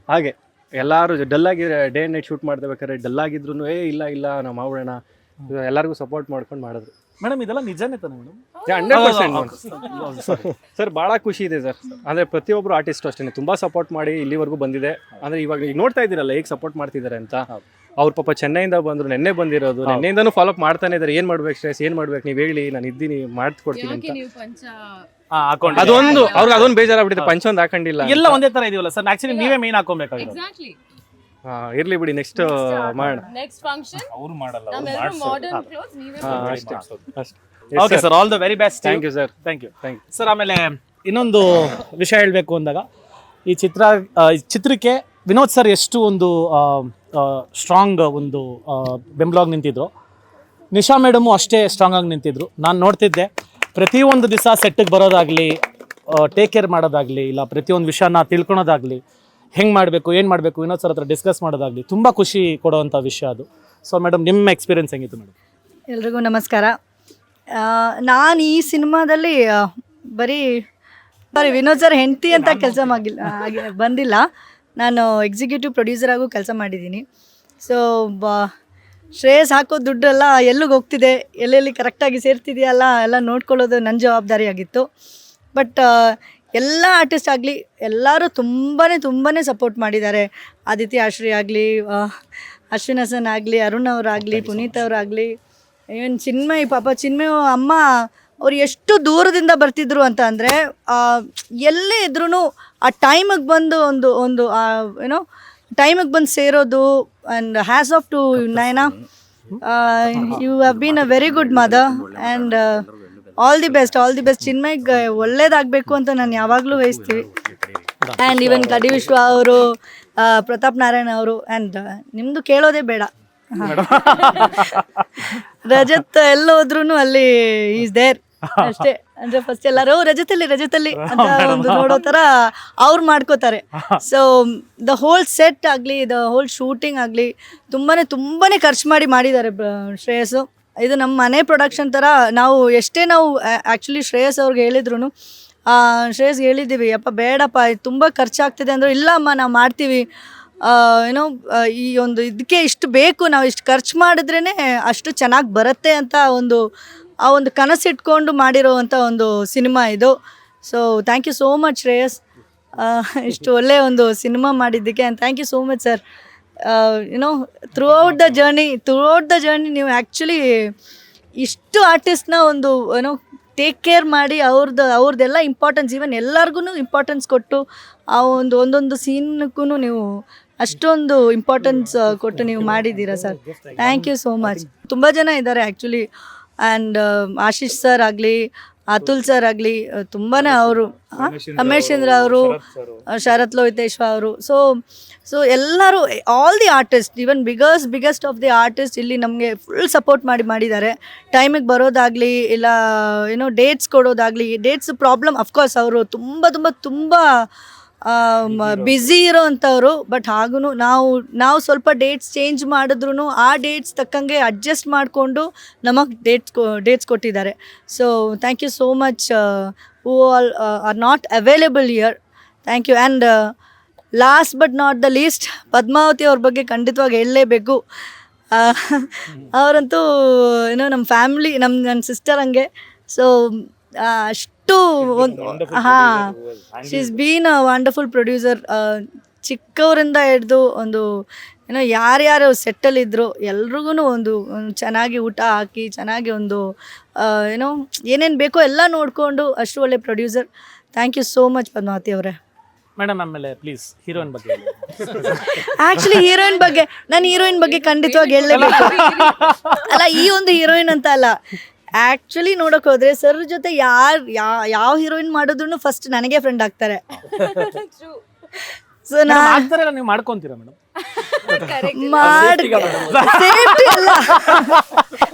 ಹಾಗೆ ಎಲ್ಲರೂ ಡಲ್ಲಾಗಿದ್ರೆ ಡೇ ಆ್ಯಂಡ್ ನೈಟ್ ಶೂಟ್ ಮಾಡ್ಬೇಕಾದ್ರೆ ಡಲ್ಲಾಗಿದ್ರು ಇಲ್ಲ ನಾವು ಮಾಡೋಣ, ಎಲ್ಲರಿಗೂ ಸಪೋರ್ಟ್ ಮಾಡ್ಕೊಂಡು ಮಾಡಿದ್ರು. ಮೇಡಮ್ ಇದೆಲ್ಲ ನಿಜನೇ ತಾನೆ ಮೇಡಮ್? 100% ಸರ್. ಭಾಳ ಖುಷಿ ಇದೆ ಸರ್. ಅಂದರೆ ಪ್ರತಿಯೊಬ್ಬರು ಆರ್ಟಿಸ್ಟು ಅಷ್ಟೇ ತುಂಬ ಸಪೋರ್ಟ್ ಮಾಡಿ ಇಲ್ಲಿವರೆಗೂ ಬಂದಿದೆ. ಅಂದರೆ ಇವಾಗ ಈಗ ನೋಡ್ತಾ ಇದ್ದೀರಲ್ಲ ಹೇಗೆ ಸಪೋರ್ಟ್ ಮಾಡ್ತಿದ್ದಾರೆ ಅಂತ. ಅವ್ರ ಪಾಪ ಚೆನ್ನೈಯಿಂದ ಬಂದರು, ನೆನ್ನೆ ಬಂದಿರೋದು, ನೆನ್ನೆಯಿಂದನೂ ಫಾಲೋಅಪ್ ಮಾಡ್ತಾನೆ ಇದ್ದಾರೆ. ಏನು ಮಾಡ್ಬೇಕು ಸ್ಟ್ರೆಸ್, ಏನು ಮಾಡ್ಬೇಕು ನೀವು ಹೇಳಿ, ನಾನು ಇದ್ದೀನಿ ಮಾಡ್ಕೊಡ್ತೀನಿ ಅಂತ. ಅದೊಂದು ಅವ್ರಿಗೆ ಅದೊಂದು ಬೇಜಾರಾಗ್ಬಿಟ್ಟಿದೆ, ಪಂಚ ಒಂದು ಹಾಕೊಂಡಿಲ್ಲ. ಎಲ್ಲ ಒಂದೇ ತರ ಇದೆಯಲ್ಲ ಸರ್, ಆಕ್ಚುಲಿ ನೀವೇ ಮೇನ್ ಹಾಕೊಬೇಕಾಗಿರೋದು. ಇರ್ಲಿ ಬಿಡಿ, ನೆಕ್ಸ್ಟ್ ಮಾಡೋಣ. ನೆಕ್ಸ್ಟ್ ಫಂಕ್ಷನ್ ಅವ್ರು ಮಾಡಲ್ಲ, ಮಾಡರ್ನ್ ಕ್ಲೋತ್ಸ್ ನೀವೇ ಅಷ್ಟೇ. Okay sir, all the very best. Thank you sir. Thank you sir. ಆಮೇಲೆ ಇನ್ನೊಂದು ವಿಷಯ ಹೇಳಬೇಕು ಅಂದಾಗ, ಈ ಚಿತ್ರಕ್ಕೆ ವಿನೋದ್ ಸರ್ ಎಷ್ಟು ಒಂದು ಸ್ಟ್ರಾಂಗ್ ಒಂದು ಬೆಂಬಲವಾಗಿ ನಿಂತಿದ್ರು, ನಿಶಾ ಮೇಡಮು ಅಷ್ಟೇ ಸ್ಟ್ರಾಂಗ್ ಆಗಿ ನಿಂತಿದ್ರು. ನಾನು ನೋಡ್ತಿದ್ದೆ ಪ್ರತಿಯೊಂದು ದಿವಸ ಸೆಟ್ಟಿಗೆ ಬರೋದಾಗಲಿ, ಟೇಕ್ ಕೇರ್ ಮಾಡೋದಾಗಲಿ, ಇಲ್ಲ ಪ್ರತಿಯೊಂದು ವಿಷಯನ ತಿಳ್ಕೊಳೋದಾಗಲಿ, ಹೆಂಗೆ ಮಾಡಬೇಕು ಏನು ಮಾಡಬೇಕು ವಿನೋದ್ ಸರ್ ಹತ್ರ ಡಿಸ್ಕಸ್ ಮಾಡೋದಾಗಲಿ, ತುಂಬ ಖುಷಿ ಕೊಡುವಂಥ ವಿಷಯ ಅದು. ಸೊ ಮೇಡಮ್, ನಿಮ್ಮ ಎಕ್ಸ್ಪೀರಿಯನ್ಸ್ ಹೆಂಗಿತ್ತು ಮೇಡಮ್? ಎಲ್ರಿಗೂ ನಮಸ್ಕಾರ. ನಾನು ಈ ಸಿನಿಮಾದಲ್ಲಿ ಬರೀ ವಿನೋದ್ ಸರ್ ಹೆಂಡತಿ ಅಂತ ಕೆಲಸ ಬಂದಿಲ್ಲ. ನಾನು ಎಕ್ಸಿಕ್ಯೂಟಿವ್ ಪ್ರೊಡ್ಯೂಸರ್ ಆಗು ಕೆಲಸ ಮಾಡಿದ್ದೀನಿ. ಸೊ ಶ್ರೇಯಸ್ ಹಾಕೋ ದುಡ್ಡೆಲ್ಲ ಎಲ್ಲಿಗೆ ಹೋಗ್ತಿದೆ, ಎಲ್ಲೆಲ್ಲಿ ಕರೆಕ್ಟಾಗಿ ಸೇರ್ತಿದೆಯಲ್ಲ ಎಲ್ಲ ನೋಡ್ಕೊಳ್ಳೋದು ನನ್ನ ಜವಾಬ್ದಾರಿಯಾಗಿತ್ತು. ಬಟ್ ಎಲ್ಲ ಆರ್ಟಿಸ್ಟ್ ಆಗಲಿ ಎಲ್ಲರೂ ತುಂಬಾ ಸಪೋರ್ಟ್ ಮಾಡಿದ್ದಾರೆ. ಆದಿತ್ಯ ಆಶ್ರಯ ಆಗಲಿ, ಅಶ್ವಿನ್ ಹಸನ್ ಆಗಲಿ, ಅರುಣ್ ಅವರಾಗಲಿ, ಪುನೀತ್ ಅವರಾಗಲಿ, ಏನು ಚಿನ್ಮಯ್, ಪಾಪ ಚಿನ್ಮಯ್ ಅಮ್ಮ ಅವ್ರು ಎಷ್ಟು ದೂರದಿಂದ ಬರ್ತಿದ್ರು ಅಂತ ಅಂದರೆ, ಎಲ್ಲೇ ಇದ್ರೂ ಆ ಟೈಮಿಗೆ ಬಂದು ಒಂದು ಏನೋ ಟೈಮಿಗೆ ಬಂದು ಸೇರೋದು. And hats off to Nayana, you have been a very good mother and all the best ಚಿನ್ಮಯ್ಗೆ ಒಳ್ಳೇದಾಗಬೇಕು ಅಂತ ನಾನು ಯಾವಾಗಲೂ ಬಯಸ್ತೀವಿ. ಆ್ಯಂಡ್ ಈವನ್ ಕಡಿ ವಿಶ್ವ ಅವರು, ಪ್ರತಾಪ್ ನಾರಾಯಣ ಅವರು, ಆ್ಯಂಡ್ ನಿಮ್ಮದು ಕೇಳೋದೇ ಬೇಡ, ರಜತ್ ಎಲ್ಲೋದ್ರೂ ಅಲ್ಲಿ ಈಸ್ ದೇರ್ ಅಷ್ಟೇ. ಅಂದರೆ ಫಸ್ಟ್ ಎಲ್ಲರೂ ರಜತಲ್ಲಿ ಅಂತ ಒಂದು ನೋಡೋ ಥರ ಅವ್ರು ಮಾಡ್ಕೋತಾರೆ. ಸೊ ದ ಹೋಲ್ ಸೆಟ್ ಆಗಲಿ, ದ ಹೋಲ್ ಶೂಟಿಂಗ್ ಆಗಲಿ ತುಂಬಾ ಖರ್ಚು ಮಾಡಿದ್ದಾರೆ ಶ್ರೇಯಸ್ಸು. ಇದು ನಮ್ಮ ಮನೆ ಪ್ರೊಡಕ್ಷನ್ ಥರ. ನಾವು ಆ್ಯಕ್ಚುಲಿ ಶ್ರೇಯಸ್ ಅವ್ರಿಗೆ ಹೇಳಿದ್ರು, ಶ್ರೇಯಸ್ಗೆ ಹೇಳಿದ್ದೀವಿ, ಅಪ್ಪ ಬೇಡಪ್ಪ ತುಂಬ ಖರ್ಚಾಗ್ತಿದೆ ಅಂದರೆ, ಇಲ್ಲಮ್ಮ ನಾವು ಮಾಡ್ತೀವಿ, ಏನೋ ಈ ಒಂದು ಇದಕ್ಕೆ ಇಷ್ಟು ಬೇಕು, ನಾವು ಇಷ್ಟು ಖರ್ಚು ಮಾಡಿದ್ರೇ ಅಷ್ಟು ಚೆನ್ನಾಗಿ ಬರುತ್ತೆ ಅಂತ ಆ ಒಂದು ಕನಸಿಟ್ಕೊಂಡು ಮಾಡಿರೋವಂಥ ಒಂದು ಸಿನಿಮಾ ಇದು. So thank you so much Shreyas, ಇಷ್ಟು ಒಳ್ಳೆಯ ಒಂದು ಸಿನಿಮಾ ಮಾಡಿದ್ದಕ್ಕೆ. And thank you so much sir. You know throughout the journey ನೀವು ಆ್ಯಕ್ಚುಲಿ ಇಷ್ಟು ಆರ್ಟಿಸ್ಟ್ನ ಒಂದು ಏನೋ ಟೇಕ್ ಕೇರ್ ಮಾಡಿ ಅವ್ರದ್ದೆಲ್ಲ ಇಂಪಾರ್ಟೆನ್ಸ್, ಈವನ್ ಎಲ್ಲರಿಗೂ ಇಂಪಾರ್ಟೆನ್ಸ್ ಕೊಟ್ಟು ಆ ಒಂದೊಂದು ಸೀನ್ಗೂ ನೀವು ಅಷ್ಟೊಂದು ಇಂಪಾರ್ಟೆನ್ಸ್ ಕೊಟ್ಟು ನೀವು ಮಾಡಿದ್ದೀರಾ sir. Thank you so much. ತುಂಬ ಜನ ಇದ್ದಾರೆ ಆ್ಯಕ್ಚುಲಿ. ಆ್ಯಂಡ್ ಆಶೀಶ್ ಸರ್ ಆಗಲಿ, ಅತುಲ್ ಸರ್ ಆಗಲಿ ತುಂಬಾ ಅವರು ರಮೇಶೇಂದ್ರ ಅವರು, ಶರತ್ ಲೋಹಿತೇಶ್ವ ಅವರು, ಸೊ ಎಲ್ಲರೂ all the artist, even biggest of the artist ಇಲ್ಲಿ ನಮಗೆ ಫುಲ್ ಸಪೋರ್ಟ್ ಮಾಡಿದ್ದಾರೆ. ಟೈಮಿಗೆ ಬರೋದಾಗಲಿ ಇಲ್ಲ ಏನೋ ಡೇಟ್ಸ್ ಕೊಡೋದಾಗಲಿ, ಡೇಟ್ಸ್ ಪ್ರಾಬ್ಲಮ್ ಅಫ್ಕೋರ್ಸ್ ಅವರು ತುಂಬ ಬ್ಯುಸಿ ಇರೋ ಅಂಥವ್ರು. ಬಟ್ ಹಾಗೂ ನಾವು ಸ್ವಲ್ಪ ಡೇಟ್ಸ್ ಚೇಂಜ್ ಮಾಡಿದ್ರು ಆ ಡೇಟ್ಸ್ ತಕ್ಕಂಗೆ ಅಡ್ಜಸ್ಟ್ ಮಾಡಿಕೊಂಡು ನಮಗೆ ಡೇಟ್ಸ್ ಕೊಟ್ಟಿದ್ದಾರೆ. So thank you so much who all are not available here. Thank you. And last but not the least, Padmavathi ಅವ್ರ ಬಗ್ಗೆ ಖಂಡಿತವಾಗಿ ಹೇಳಲೇಬೇಕು. ಅವರಂತೂ ಏನೋ ನಮ್ಮ ಫ್ಯಾಮ್ಲಿ, ನನ್ನ ಸಿಸ್ಟರ್ ಹಂಗೆ. ಸೊ ಅಷ್ಟು she is been a wonderful producer. ಚಿಕ್ಕವರಿಂದ ಹಿಡ್ದು ಒಂದು ಏನೋ ಯಾರ್ಯಾರು ಸೆಟ್ಟಲ್ಲಿದ್ದರು ಎಲ್ರಿಗೂ ಒಂದು ಚೆನ್ನಾಗಿ ಊಟ ಹಾಕಿ, ಚೆನ್ನಾಗಿ ಒಂದು ಏನೋ ಏನೇನು ಬೇಕೋ ಎಲ್ಲ ನೋಡಿಕೊಂಡು ಅಷ್ಟು ಒಳ್ಳೆ producer. Thank you so much Padmavathi ಅವರೇ. ಮೇಡಮ್ ಆಮೇಲೆ ಪ್ಲೀಸ್ ಹೀರೋಯಿನ್ ಬಗ್ಗೆ ಹೇಳಿ. ಆ್ಯಕ್ಚುಲಿ ಹೀರೋಯಿನ್ ಬಗ್ಗೆ ಖಂಡಿತವಾಗಿ ಹೇಳಲೇಬೇಕು. ಅಲ್ಲ, ಈ ಒಂದು ಹೀರೋಯಿನ್ ಅಂತ ಅಲ್ಲ, ಆ್ಯಕ್ಚುಲಿ ನೋಡೋಕೆ ಹೋದರೆ ಸರ್ ಜೊತೆ ಯಾವ ಹೀರೋಯಿನ್ ಮಾಡಿದ್ರು ಫಸ್ಟ್ ನನಗೆ ಫ್ರೆಂಡ್ ಆಗ್ತಾರೆ. ಸೊ ಆಗ್ತಾರಲ್ಲ, ನೀವು ಮಾಡ್ಕೊಂತೀರಾ ಮೇಡಮ್? ಸೇಫ್ಟಿ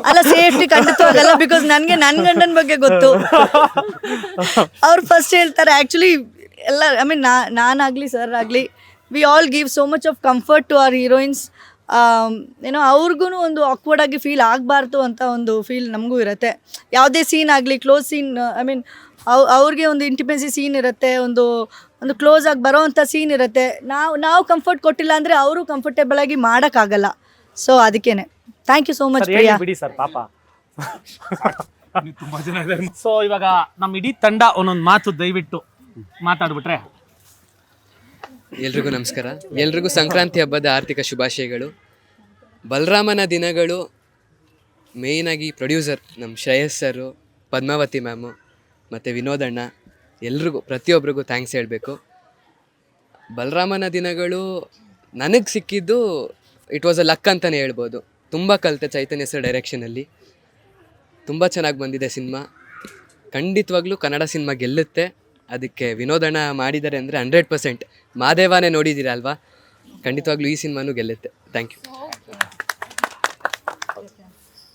ಅಲ್ಲ ಸೇಫ್ಟಿ ಖಂಡಿತವಾಗಲ್ಲ. ಬಿಕಾಸ್ ನನಗೆ ನನ್ನ ಗಂಡನ ಬಗ್ಗೆ ಗೊತ್ತು. ಅವ್ರು ಫಸ್ಟ್ ಹೇಳ್ತಾರೆ. ಆ್ಯಕ್ಚುಲಿ ಎಲ್ಲ ಐ ಮೀನ್ ನಾನಾಗಲಿ ಸರ್ ಆಗಲಿ, we all give so much of comfort to our heroines. ಏನೋ ಅವ್ರಿಗೂ ಒಂದು ಆಕ್ವರ್ಡ್ ಆಗಿ ಫೀಲ್ ಆಗಬಾರ್ದು ಅಂತ ಒಂದು ಫೀಲ್ ನಮಗೂ ಇರುತ್ತೆ. ಯಾವುದೇ ಸೀನ್ ಆಗಲಿ, ಕ್ಲೋಸ್ ಸೀನ್, ಐ ಮೀನ್ ಅವ್ರಿಗೆ ಒಂದು ಇಂಟಿಮೆಸಿ ಸೀನ್ ಇರುತ್ತೆ, ಒಂದು ಕ್ಲೋಸ್ ಆಗಿ ಬರೋ ಅಂಥ ಸೀನ್ ಇರುತ್ತೆ. ನಾವು ಕಂಫರ್ಟ್ ಕೊಟ್ಟಿಲ್ಲ ಅಂದರೆ ಅವರು ಕಂಫರ್ಟೇಬಲ್ ಆಗಿ ಮಾಡೋಕ್ಕಾಗಲ್ಲ. ಸೊ ಅದಕ್ಕೇನೆ thank you so much Priya. ಬಿಡಿ ಸರ್ ಪಾಪ. ಸೊ ಇವಾಗ ನಮ್ಮ ಇಡೀ ತಂಡ ಒಂದೊಂದು ಮಾತು ದಯವಿಟ್ಟು ಮಾತಾಡ್ಬಿಟ್ರೆ. ಎಲ್ರಿಗೂ ನಮಸ್ಕಾರ. ಎಲ್ರಿಗೂ ಸಂಕ್ರಾಂತಿ ಹಬ್ಬದ ಆರ್ಥಿಕ ಶುಭಾಶಯಗಳು. ಬಲರಾಮನ ದಿನಗಳು ಮೇಯ್ನಾಗಿ ಪ್ರೊಡ್ಯೂಸರ್ ನಮ್ಮ ಶ್ರೇಯಸ್ ಸರು, ಪದ್ಮಾವತಿ ಮ್ಯಾಮು ಮತ್ತು ವಿನೋದಣ್ಣ, ಎಲ್ರಿಗೂ ಪ್ರತಿಯೊಬ್ಬರಿಗೂ ಥ್ಯಾಂಕ್ಸ್ ಹೇಳಬೇಕು. ಬಲರಾಮನ ದಿನಗಳು ನನಗೆ ಸಿಕ್ಕಿದ್ದು ಇಟ್ ವಾಸ್ ಅ ಲಕ್ ಅಂತಲೇ ಹೇಳ್ಬೋದು. ತುಂಬ ಕಲಿತೆ ಚೈತನ್ಯ ಸರ್ ಡೈರೆಕ್ಷನಲ್ಲಿ. ತುಂಬ ಚೆನ್ನಾಗಿ ಬಂದಿದೆ ಸಿನಿಮಾ. ಖಂಡಿತವಾಗ್ಲೂ ಕನ್ನಡ ಸಿನಿಮಾ ಗೆಲ್ಲುತ್ತೆ. ಅದಕ್ಕೆ ವಿನೋದಣ್ಣ ಮಾಡಿದ್ದಾರೆ ಅಂದರೆ 100%. ಮಾದೇವಾನೇ ನೋಡಿದ್ದೀರಾ ಅಲ್ವಾ, ಖಂಡಿತವಾಗ್ಲೂ ಈ ಸಿನಿಮಾನೂ ಗೆಲ್ಲುತ್ತೆ. Thank you.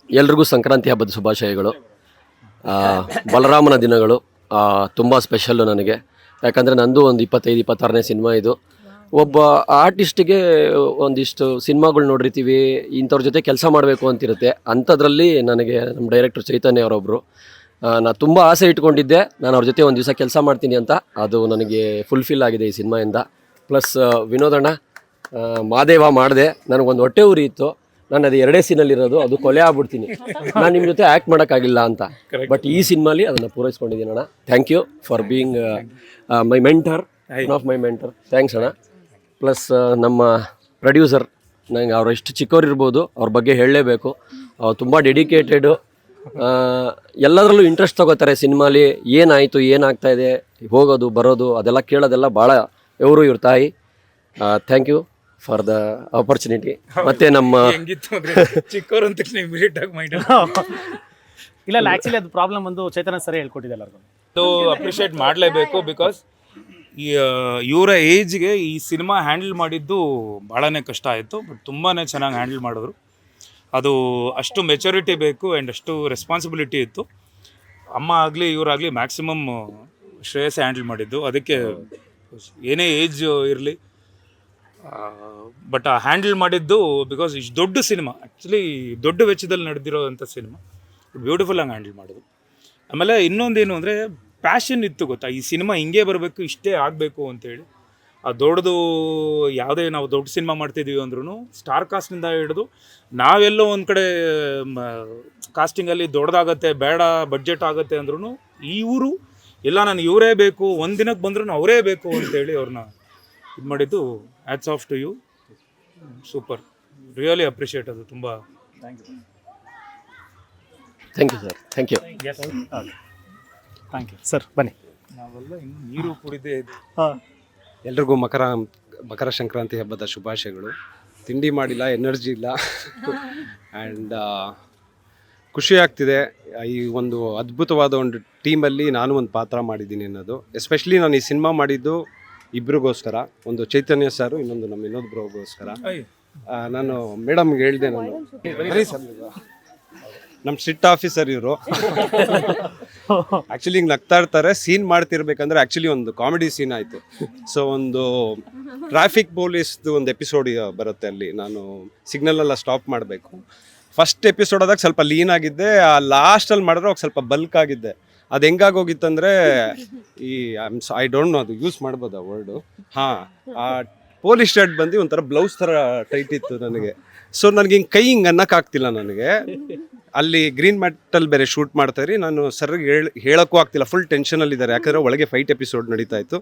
ಎಲ್ರಿಗೂ ಸಂಕ್ರಾಂತಿ ಹಬ್ಬದ ಶುಭಾಶಯಗಳು. ಬಲರಾಮನ ದಿನಗಳು ತುಂಬ ಸ್ಪೆಷಲ್ಲು ನನಗೆ. ಯಾಕಂದರೆ ನಂದು ಒಂದು 25-26ನೇ ಸಿನಿಮಾ ಇದು. ಒಬ್ಬ ಆರ್ಟಿಸ್ಟಿಗೆ ಒಂದಿಷ್ಟು ಸಿನಿಮಾಗಳು ನೋಡಿರ್ತೀವಿ, ಇಂಥವ್ರ ಜೊತೆ ಕೆಲಸ ಮಾಡಬೇಕು ಅಂತಿರುತ್ತೆ. ಅಂಥದ್ರಲ್ಲಿ ನನಗೆ ನಮ್ಮ ಡೈರೆಕ್ಟರ್ ಚೈತನ್ಯ ಅವರೊಬ್ಬರು. ನಾನು ತುಂಬ ಆಸೆ ಇಟ್ಕೊಂಡಿದ್ದೆ, ನಾನು ಅವ್ರ ಜೊತೆ ಒಂದು ದಿವಸ ಕೆಲಸ ಮಾಡ್ತೀನಿ ಅಂತ. ಅದು ನನಗೆ ಫುಲ್ಫಿಲ್ ಆಗಿದೆ ಈ ಸಿನಿಮಾಯಿಂದ. ಪ್ಲಸ್ ವಿನೋದಣ್ಣ ಮಾದೇವ ಮಾಡಿದೆ, ನನಗೊಂದು ಹೊಟ್ಟೆ ಉರಿ ಇತ್ತು. ನಾನು ಅದು 2 ಸೀನಲ್ಲಿರೋದು, ಅದು ಕೊಲೆ ಆಗ್ಬಿಡ್ತೀನಿ, ನಾನು ನಿಮ್ಮ ಜೊತೆ ಆ್ಯಕ್ಟ್ ಮಾಡೋಕ್ಕಾಗಿಲ್ಲ ಅಂತ. ಬಟ್ ಈ ಸಿನಿಮಾಲಿ ಅದನ್ನು ಪೂರೈಸ್ಕೊಂಡಿದ್ದೀನಿ ಅಣ್ಣ. Thank you for being my mentor, one of my mentor. Thanks ಅಣ್ಣ. ಪ್ಲಸ್ ನಮ್ಮ ಪ್ರೊಡ್ಯೂಸರ್, ನನಗೆ ಅವ್ರು ಎಷ್ಟು ಚಿಕ್ಕವರಿರ್ಬೋದು, ಅವ್ರ ಬಗ್ಗೆ ಹೇಳಲೇಬೇಕು. ಅವ್ರು ತುಂಬ ಡೆಡಿಕೇಟೆಡು. ಎಲ್ಲದರಲ್ಲೂ ಇಂಟ್ರೆಸ್ಟ್ ತೊಗೋತಾರೆ. ಸಿನಿಮಾಲಿ ಏನಾಯಿತು, ಏನಾಗ್ತಾ ಇದೆ, ಹೋಗೋದು ಬರೋದು ಅದೆಲ್ಲ ಕೇಳೋದೆಲ್ಲ ಭಾಳ ಇವರು ಇವ್ರ ತಾಯಿ. Thank you for the opportunity. ಮತ್ತು ನಮ್ಮ ಚಿಕ್ಕವರು ಅಂತ ಇಮಿಡಿಯೇಟಾಗಿ ಮೈಂಡ್ ಇಲ್ಲ ಆ್ಯಕ್ಚುಲಿ ಅದು ಪ್ರಾಬ್ಲಮ್ ಒಂದು ಚೈತನ್ಯ ಸರಿ ಹೇಳ್ಕೊಟ್ಟಿದೆ ಎಲ್ಲರಿಗೂ. ಅದು ಅಪ್ರಿಷಿಯೇಟ್ ಮಾಡಲೇಬೇಕು. ಬಿಕಾಸ್ ಇವರ ಏಜ್ಗೆ ಈ ಸಿನಿಮಾ ಹ್ಯಾಂಡಲ್ ಮಾಡಿದ್ದು ಭಾಳನೇ ಕಷ್ಟ ಆಯಿತು. ಬಟ್ ತುಂಬಾ ಚೆನ್ನಾಗಿ ಹ್ಯಾಂಡಲ್ ಮಾಡಿದ್ರು. ಅದು ಅಷ್ಟು ಮೆಚುರಿಟಿ ಬೇಕು ಆ್ಯಂಡ್ ಅಷ್ಟು ರೆಸ್ಪಾನ್ಸಿಬಿಲಿಟಿ ಇತ್ತು. ಅಮ್ಮ ಆಗಲಿ ಇವರಾಗಲಿ ಮ್ಯಾಕ್ಸಿಮಮ್ ಶ್ರೇಯಸ್ ಹ್ಯಾಂಡಲ್ ಮಾಡಿದ್ದು. ಅದಕ್ಕೆ ಏನೇ ಏಜ್ ಇರಲಿ, ಬಟ್ ಆ ಹ್ಯಾಂಡಲ್ ಮಾಡಿದ್ದು ಬಿಕಾಸ್ ಇಷ್ಟು ದೊಡ್ಡ ಸಿನಿಮಾ, ಆ್ಯಕ್ಚುಲಿ ದೊಡ್ಡ ವೆಚ್ಚದಲ್ಲಿ ನಡೆದಿರೋವಂಥ ಸಿನಿಮಾ ಬ್ಯೂಟಿಫುಲ್ಲಾಗಿ ಹ್ಯಾಂಡಲ್ ಮಾಡೋದು. ಆಮೇಲೆ ಇನ್ನೊಂದೇನು ಅಂದರೆ ಪ್ಯಾಷನ್ ಇತ್ತು ಗೊತ್ತಾ, ಈ ಸಿನಿಮಾ ಹಿಂಗೆ ಬರಬೇಕು, ಇಷ್ಟೇ ಆಗಬೇಕು ಅಂತೇಳಿ. ಆ ದೊಡ್ಡದು ಯಾವುದೇ ನಾವು ದೊಡ್ಡ ಸಿನಿಮಾ ಮಾಡ್ತಿದ್ದೀವಿ ಅಂದ್ರೂ ಸ್ಟಾರ್ ಕಾಸ್ಟಿಂದ ಹಿಡಿದು ನಾವೆಲ್ಲೋ ಒಂದು ಕಡೆ ಕಾಸ್ಟಿಂಗಲ್ಲಿ ದೊಡ್ಡದಾಗತ್ತೆ, ಬೇಡ ಬಡ್ಜೆಟ್ ಆಗುತ್ತೆ ಅಂದ್ರೂ ಇವರು ಇಲ್ಲ ನಾನು ಇವರೇ ಬೇಕು, ಒಂದು ದಿನಕ್ಕೆ ಬಂದ್ರೂ ಅವರೇ ಬೇಕು ಅಂತೇಳಿ ಅವ್ರನ್ನ ಇದು ಮಾಡಿದ್ದು. Hats off to you. Super, really appreciate. ಅದು ತುಂಬ thank you sir. Thank you. Thank you sir. ಬನ್ನಿ. ನಾವೆಲ್ಲ ಇನ್ನು ನೀರು ಕುಡಿದೇ ಎಲ್ರಿಗೂ ಮಕರ ಸಂಕ್ರಾಂತಿ ಹಬ್ಬದ ಶುಭಾಶಯಗಳು. ತಿಂಡಿ ಮಾಡಿಲ್ಲ, ಎನರ್ಜಿ ಇಲ್ಲ. ಆ್ಯಂಡ್ ಖುಷಿ ಆಗ್ತಿದೆ. ಈ ಒಂದು ಅದ್ಭುತವಾದ ಒಂದು ಟೀಮಲ್ಲಿ ನಾನು ಒಂದು ಪಾತ್ರ ಮಾಡಿದ್ದೀನಿ ಅನ್ನೋದು. ಎಸ್ಪೆಷಲಿ ನಾನು ಈ ಸಿನಿಮಾ ಮಾಡಿದ್ದು ಇಬ್ರಿಗೋಸ್ಕರ, ಒಂದು ಚೈತನ್ಯ ಸರ್, ಇನ್ನೊಂದು ನಮ್ಮ ವಿನೋದ್ ಬ್ರೋಗೋಸ್ಕರ. ನಾನು ಮೇಡಮ್ಗೆ ಹೇಳಿದೆ, ನಾನು ನಮ್ಮ ಸ್ಟ್ರಿಕ್ಟ್ ಆಫೀಸರ್ ಇವರು. ಆ್ಯಕ್ಚುಲಿ ಹಿಂಗೆ ನಗ್ತಾ ಇರ್ತಾರೆ. ಸೀನ್ ಮಾಡ್ತಿರ್ಬೇಕಂದ್ರೆ ಆ್ಯಕ್ಚುಲಿ ಒಂದು ಕಾಮಿಡಿ ಸೀನ್ ಆಯಿತು. ಸೊ ಒಂದು ಟ್ರಾಫಿಕ್ ಪೊಲೀಸ್ದು ಒಂದು ಎಪಿಸೋಡ್ ಬರುತ್ತೆ, ಅಲ್ಲಿ ನಾನು ಸಿಗ್ನಲೆಲ್ಲ ಸ್ಟಾಪ್ ಮಾಡಬೇಕು. ಫಸ್ಟ್ ಎಪಿಸೋಡ್ ಆದಾಗ ಸ್ವಲ್ಪ ಲೀನ್ ಆಗಿದ್ದೆ, ಆ ಲಾಸ್ಟಲ್ಲಿ ಮಾಡಿದ್ರೆ ಅವಾಗ ಸ್ವಲ್ಪ ಬಲ್ಕ್ ಆಗಿದ್ದೆ. ಅದು ಹೆಂಗಾಗೋಗಿತ್ತಂದರೆ ಈ ಐ ಡೋಂಟ್ ನೋ, ಅದು ಯೂಸ್ ಮಾಡ್ಬೋದಾ ವರ್ಡು? ಹಾಂ, ಆ ಪೊಲೀಸ್ ಶರ್ಟ್ ಬಂದು ಒಂಥರ ಬ್ಲೌಸ್ ಥರ ಟೈಟ್ ಇತ್ತು ನನಗೆ. ಸೊ ನನಗೆ ಹಿಂಗೆ ಕೈ ಹಿಂಗೆ ಅನ್ನೋಕ್ಕಾಗ್ತಿಲ್ಲ ನನಗೆ. ಅಲ್ಲಿ ಗ್ರೀನ್ ಮ್ಯಾಟಲ್ಲಿ ಬೇರೆ ಶೂಟ್ ಮಾಡ್ತಾಯಿರಿ. ನಾನು ಸರ್ಗೆ ಹೇಳೋಕ್ಕೂ ಆಗ್ತಿಲ್ಲ, ಫುಲ್ ಟೆನ್ಷನಲ್ಲಿದ್ದಾರೆ. ಯಾಕಂದರೆ ಒಳಗೆ ಫೈಟ್ ಎಪಿಸೋಡ್ ನಡೀತಾ ಇತ್ತು.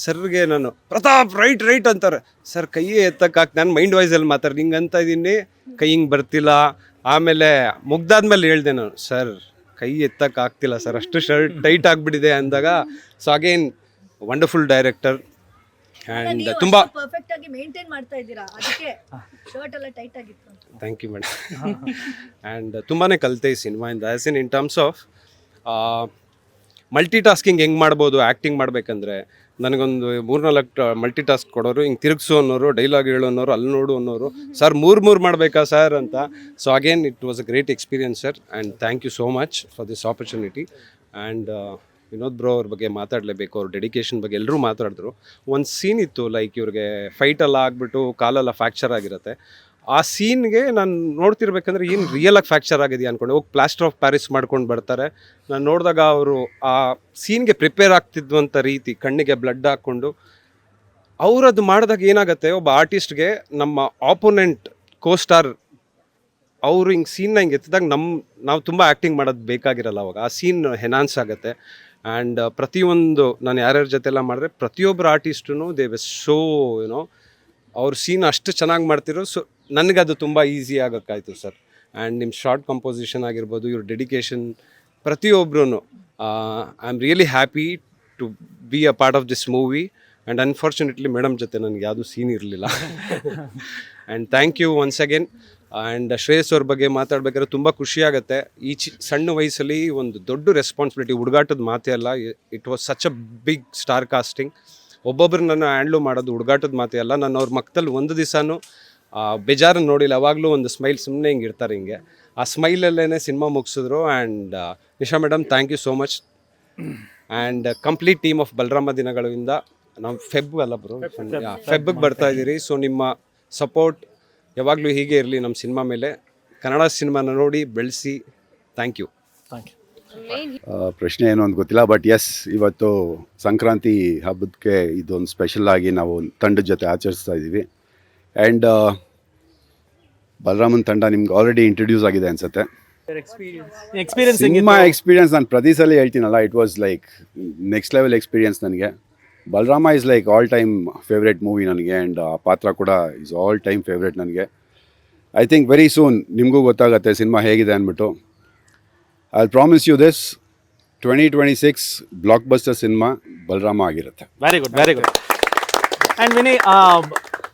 ಸರ್ಗೆ ನಾನು ಪ್ರತಾಪ್ ರೈಟ್ ಅಂತಾರೆ. ಸರ್ ಕೈಯೇ ಎತ್ತಕ್ಕಾಗ್ತಿ, ನಾನು ಮೈಂಡ್ ವಾಯ್ಸಲ್ಲಿ ಮಾತಾಡಿ ಹಿಂಗೆ ಅಂತ ಇದ್ದೀನಿ, ಕೈ ಹಿಂಗೆ ಬರ್ತಿಲ್ಲ. ಆಮೇಲೆ ಮುಗ್ದಾದ್ಮೇಲೆ ಹೇಳ್ದೆ ನಾನು, ಸರ್ ಕೈ ಎತ್ತಕ್ಕಾಗ್ತಿಲ್ಲ ಸರ್, ಅಷ್ಟು ಶರ್ಟ್ ಟೈಟ್ ಆಗಿಬಿಟ್ಟಿದೆ ಅಂದಾಗ. So again wonderful director and ತುಂಬ ಪರ್ಫೆಕ್ಟ್ ಆಗಿ ಮೇಂಟೈನ್ ಮಾಡ್ತಾ ಇದ್ದೀರಾ, ಅದಕ್ಕೆ ಶರ್ಟ್ ಎಲ್ಲ ಟೈಟ್ ಆಗಿತ್ತು. Thank you madam. ಆ್ಯಂಡ್ ತುಂಬಾ ಕಲಿತೆ ಈ ಸಿನಿಮಾಯಿಂದ. As in terms of multitasking ಹೆಂಗೆ ಮಾಡ್ಬೋದು ಆ್ಯಕ್ಟಿಂಗ್ ಮಾಡಬೇಕಂದ್ರೆ, ನನಗೊಂದು 3-4 ಮಲ್ಟಿ ಟಾಸ್ಕ್ ಕೊಡೋರು, ಹಿಂಗೆ ತಿರುಗಿಸು ಅನ್ನೋರು, ಡೈಲಾಗ್ ಹೇಳು ಅನ್ನೋರು, ಅಲ್ಲಿ ನೋಡು ಅನ್ನೋರು. ಸರ್ 3 ಮಾಡಬೇಕಾ ಸರ್ ಅಂತ. So again it was a great experience sir, and thank you so much for this opportunity. And Vinod bro ಅವ್ರ ಬಗ್ಗೆ ಮಾತಾಡಲೇಬೇಕು, ಅವ್ರ ಡೆಡಿಕೇಶನ್ ಬಗ್ಗೆ ಎಲ್ಲರೂ ಮಾತಾಡಿದ್ರು. ಒಂದು ಸೀನ್ ಇತ್ತು, ಲೈಕ್ ಇವ್ರಿಗೆ ಫೈಟೆಲ್ಲ ಆಗಿಬಿಟ್ಟು ಕಾಲೆಲ್ಲ ಫ್ರ್ಯಾಕ್ಚರ್ ಆಗಿರುತ್ತೆ. ಆ ಸೀನ್ಗೆ ನಾನು ನೋಡ್ತಿರ್ಬೇಕಂದ್ರೆ ಏನು ರಿಯಲಾಗಿ ಫ್ರ್ಯಾಕ್ಚರ್ ಆಗಿದೆಯಾ ಅಂದ್ಕೊಂಡು ಹೋಗಿ ಪ್ಲಾಸ್ಟರ್ ಆಫ್ ಪ್ಯಾರಿಸ್ ಮಾಡ್ಕೊಂಡು ಬರ್ತಾರೆ. ನಾನು ನೋಡಿದಾಗ ಅವರು ಆ ಸೀನ್ಗೆ ಪ್ರಿಪೇರ್ ಆಗ್ತಿದ್ವಂಥ ರೀತಿ, ಕಣ್ಣಿಗೆ ಬ್ಲಡ್ ಹಾಕ್ಕೊಂಡು ಅವರದು ಮಾಡಿದಾಗ ಏನಾಗುತ್ತೆ, ಒಬ್ಬ ಆರ್ಟಿಸ್ಟ್ಗೆ ನಮ್ಮ ಆಪೋನೆಂಟ್ ಕೋಸ್ಟಾರ್ ಅವರು ಹಿಂಗೆ ಸೀನ್ನ ಹಿಂಗೆ ಎತ್ತಿದಾಗ ನಾವು ತುಂಬ ಆ್ಯಕ್ಟಿಂಗ್ ಮಾಡೋದು ಬೇಕಾಗಿರಲ್ಲ ಅವಾಗ. ಆ ಸೀನ್ ಎನ್ಹಾನ್ಸ್ ಆಗುತ್ತೆ. ಆ್ಯಂಡ್ ಪ್ರತಿಯೊಂದು ನಾನು ಯಾರ್ಯಾರ ಜೊತೆಲ್ಲ ಮಾಡಿದ್ರೆ ಪ್ರತಿಯೊಬ್ಬರು ಆರ್ಟಿಸ್ಟೂ ದೇ ವೆ ಸೋ ಯುನೋ, ಅವ್ರ ಸೀನ್ ಅಷ್ಟು ಚೆನ್ನಾಗಿ ಮಾಡ್ತಿರೋ. ಸೊ ನನಗದು ತುಂಬ ಈಸಿ ಆಗೋಕ್ಕಾಯ್ತು ಸರ್. ಆ್ಯಂಡ್ ನಿಮ್ಮ ಶಾರ್ಟ್ ಕಂಪೋಸಿಷನ್ ಆಗಿರ್ಬೋದು, ಇವ್ರ ಡೆಡಿಕೇಶನ್, ಪ್ರತಿಯೊಬ್ಬರೂ I am really happy to be a part of this movie. And unfortunately madam ಜೊತೆ ನನಗೆ ಯಾವುದೂ ಸೀನ್ ಇರಲಿಲ್ಲ. And thank you once again. And Shreyas ಅವ್ರ ಬಗ್ಗೆ ಮಾತಾಡ್ಬೇಕಾದ್ರೆ ತುಂಬ ಖುಷಿಯಾಗುತ್ತೆ. ಈ ಸಣ್ಣ ವಯಸ್ಸಲ್ಲಿ ಒಂದು ದೊಡ್ಡ ರೆಸ್ಪಾನ್ಸಿಬಿಲಿಟಿ, ಹುಡುಗಾಟದ ಮಾತೇ ಅಲ್ಲ. It was such a big star casting. ಒಬ್ಬೊಬ್ಬರನ್ನ ಹ್ಯಾಂಡ್ಲು ಮಾಡೋದು ಹುಡುಗಾಟದ ಮಾತೇ ಅಲ್ಲ. ನಾನು ಅವ್ರ ಮಕ್ಕದಲ್ಲಿ ಒಂದು ದಿವಸನೂ ಬೇಜಾರನ್ನು ನೋಡಿಲ್ಲ. ಯಾವಾಗಲೂ ಒಂದು ಸ್ಮೈಲ್, ಸುಮ್ಮನೆ ಹಿಂಗೆ ಇರ್ತಾರೆ ಹಿಂಗೆ. ಆ ಸ್ಮೈಲಲ್ಲೇ ಸಿನಿಮಾ ಮುಗಿಸಿದ್ರು. And Nisha madam thank you so much. And complete team of Balarama ದಿನಗಳಿಂದ ನಾವು ಫೆಬ್ಗೆ ಬರ್ತಾ ಇದ್ದೀರಿ. ಸೊ ನಿಮ್ಮ ಸಪೋರ್ಟ್ ಯಾವಾಗಲೂ ಹೀಗೆ ಇರಲಿ ನಮ್ಮ ಸಿನಿಮಾ ಮೇಲೆ. ಕನ್ನಡ ಸಿನಿಮಾನ ನೋಡಿ ಬೆಳೆಸಿ. Thank you. ಪ್ರಶ್ನೆ ಏನು ಅಂತ ಗೊತ್ತಿಲ್ಲ, ಬಟ್ ಎಸ್, ಇವತ್ತು ಸಂಕ್ರಾಂತಿ ಹಬ್ಬಕ್ಕೆ ಇದೊಂದು ಸ್ಪೆಷಲ್ ಆಗಿ ನಾವು ತಂಡದ ಜೊತೆ ಆಚರಿಸ್ತಾ ಇದ್ದೀವಿ. ಆ್ಯಂಡ್ ಬಲರಾಮನ್ ತಂಡ ನಿಮ್ಗೆ ಆಲ್ರೆಡಿ ಇಂಟ್ರೊಡ್ಯೂಸ್ ಆಗಿದೆ ಅನ್ಸುತ್ತೆ. ಸಿನಿಮಾ ಎಕ್ಸ್ಪೀರಿಯನ್ಸ್ ನಾನು ಪ್ರತಿ ಸಲ ಹೇಳ್ತೀನಲ್ಲ, it was like next level experience ನನಗೆ. Balarama is like all time favourite movie ನನಗೆ. ಆ್ಯಂಡ್ ಆ ಪಾತ್ರ ಕೂಡ ಇಸ್ ಆಲ್ ಟೈಮ್ ಫೇವ್ರೇಟ್ ನನಗೆ. ಐ ಥಿಂಕ್ ವೆರಿ ಸೂನ್ ನಿಮಗೂ ಗೊತ್ತಾಗುತ್ತೆ ಸಿನಿಮಾ ಹೇಗಿದೆ ಅಂದ್ಬಿಟ್ಟು. I will promise you this, 2026 blockbuster ಸಿನಿಮಾ ಬಲರಾಮ ಆಗಿರುತ್ತೆ. Very good, very good. And Vini,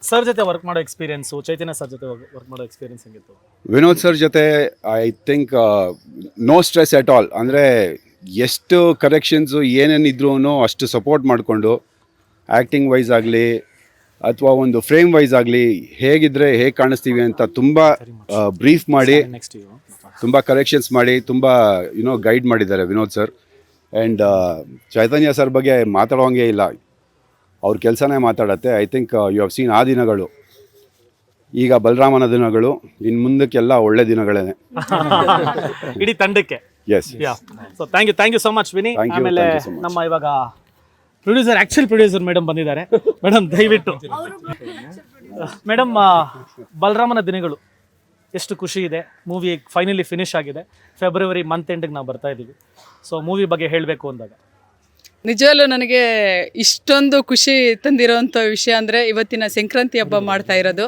sir ಜೊತೆ ವರ್ಕ್ ಮಾಡೋ ಎಕ್ಸ್ಪೀರಿಯನ್ಸು, ಚೈತನ್ಯ ಸರ್ ಜೊತೆ ವರ್ಕ್ ಮಾಡೋ ಎಕ್ಸ್ಪೀರಿಯನ್ಸ್ ಹೆಂಗಿತ್ತು? ವಿನೋದ್ ಸರ್ ಜೊತೆ I think no stress at all. ಅಂದರೆ ಎಷ್ಟು ಕರೆಕ್ಷನ್ಸು ಏನೇನಿದ್ರೂ ಅಷ್ಟು ಸಪೋರ್ಟ್ ಮಾಡಿಕೊಂಡು, ಆ್ಯಕ್ಟಿಂಗ್ ವೈಸ್ ಆಗಲಿ ಅಥವಾ ಒಂದು ಫ್ರೇಮ್ ವೈಸ್ ಆಗಲಿ, ಹೇಗಿದ್ರೆ ಹೇಗೆ ಕಾಣಿಸ್ತೀವಿ ಅಂತ ತುಂಬ ಬ್ರೀಫ್ ಮಾಡಿ, ತುಂಬ ಕರೆಕ್ಷನ್ಸ್ ಮಾಡಿ, ತುಂಬ ಗೈಡ್ ಮಾಡಿದ್ದಾರೆ Vinod sir. And Chaitanya sir ಬಗ್ಗೆ ಮಾತಾಡೋಂಗೆ ಇಲ್ಲ, ಅವ್ರ ಕೆಲಸನೇ ಮಾತಾಡತ್ತೆ. I think you have seen ಆ ದಿನಗಳು, ಈಗ ಬಲರಾಮನ ದಿನಗಳು, ಇನ್ನು ಮುಂದಕ್ಕೆಲ್ಲ ಒಳ್ಳೆ ದಿನಗಳೇ ಇಡೀ ತಂಡಕ್ಕೆ. Yes. So thank you so much Vini. ಆಮೇಲೆ ನಮ್ಮ ಇವಾಗ ಪ್ರೊಡ್ಯೂಸರ್, ಆ್ಯಕ್ಚುಲ್ ಪ್ರೊಡ್ಯೂಸರ್ ಮೇಡಮ್ ಬಂದಿದ್ದಾರೆ. ಮೇಡಮ್ ದಯವಿಟ್ಟು. ಮೇಡಮ್, ಬಲರಾಮನ ದಿನಗಳು ಎಷ್ಟು ಖುಷಿ ಇದೆ. ಮೂವಿ ಫೈನಲಿ ಫಿನಿಶ್ ಆಗಿದೆ. ಫೆಬ್ರವರಿ ಮಂತ್ ಎಂಡಿಗೆ ನಾವು ಬರ್ತಾ ಇದ್ದೀವಿ. ಸೊ ಮೂವಿ ಬಗ್ಗೆ ಹೇಳಬೇಕು ಅಂದಾಗ ನಿಜವಲ್ಲೂ ನನಗೆ ಇಷ್ಟೊಂದು ಖುಷಿ ತಂದಿರೋವಂಥ ವಿಷಯ ಅಂದರೆ ಇವತ್ತಿನ ಸಂಕ್ರಾಂತಿ ಹಬ್ಬ ಮಾಡ್ತಾ ಇರೋದು.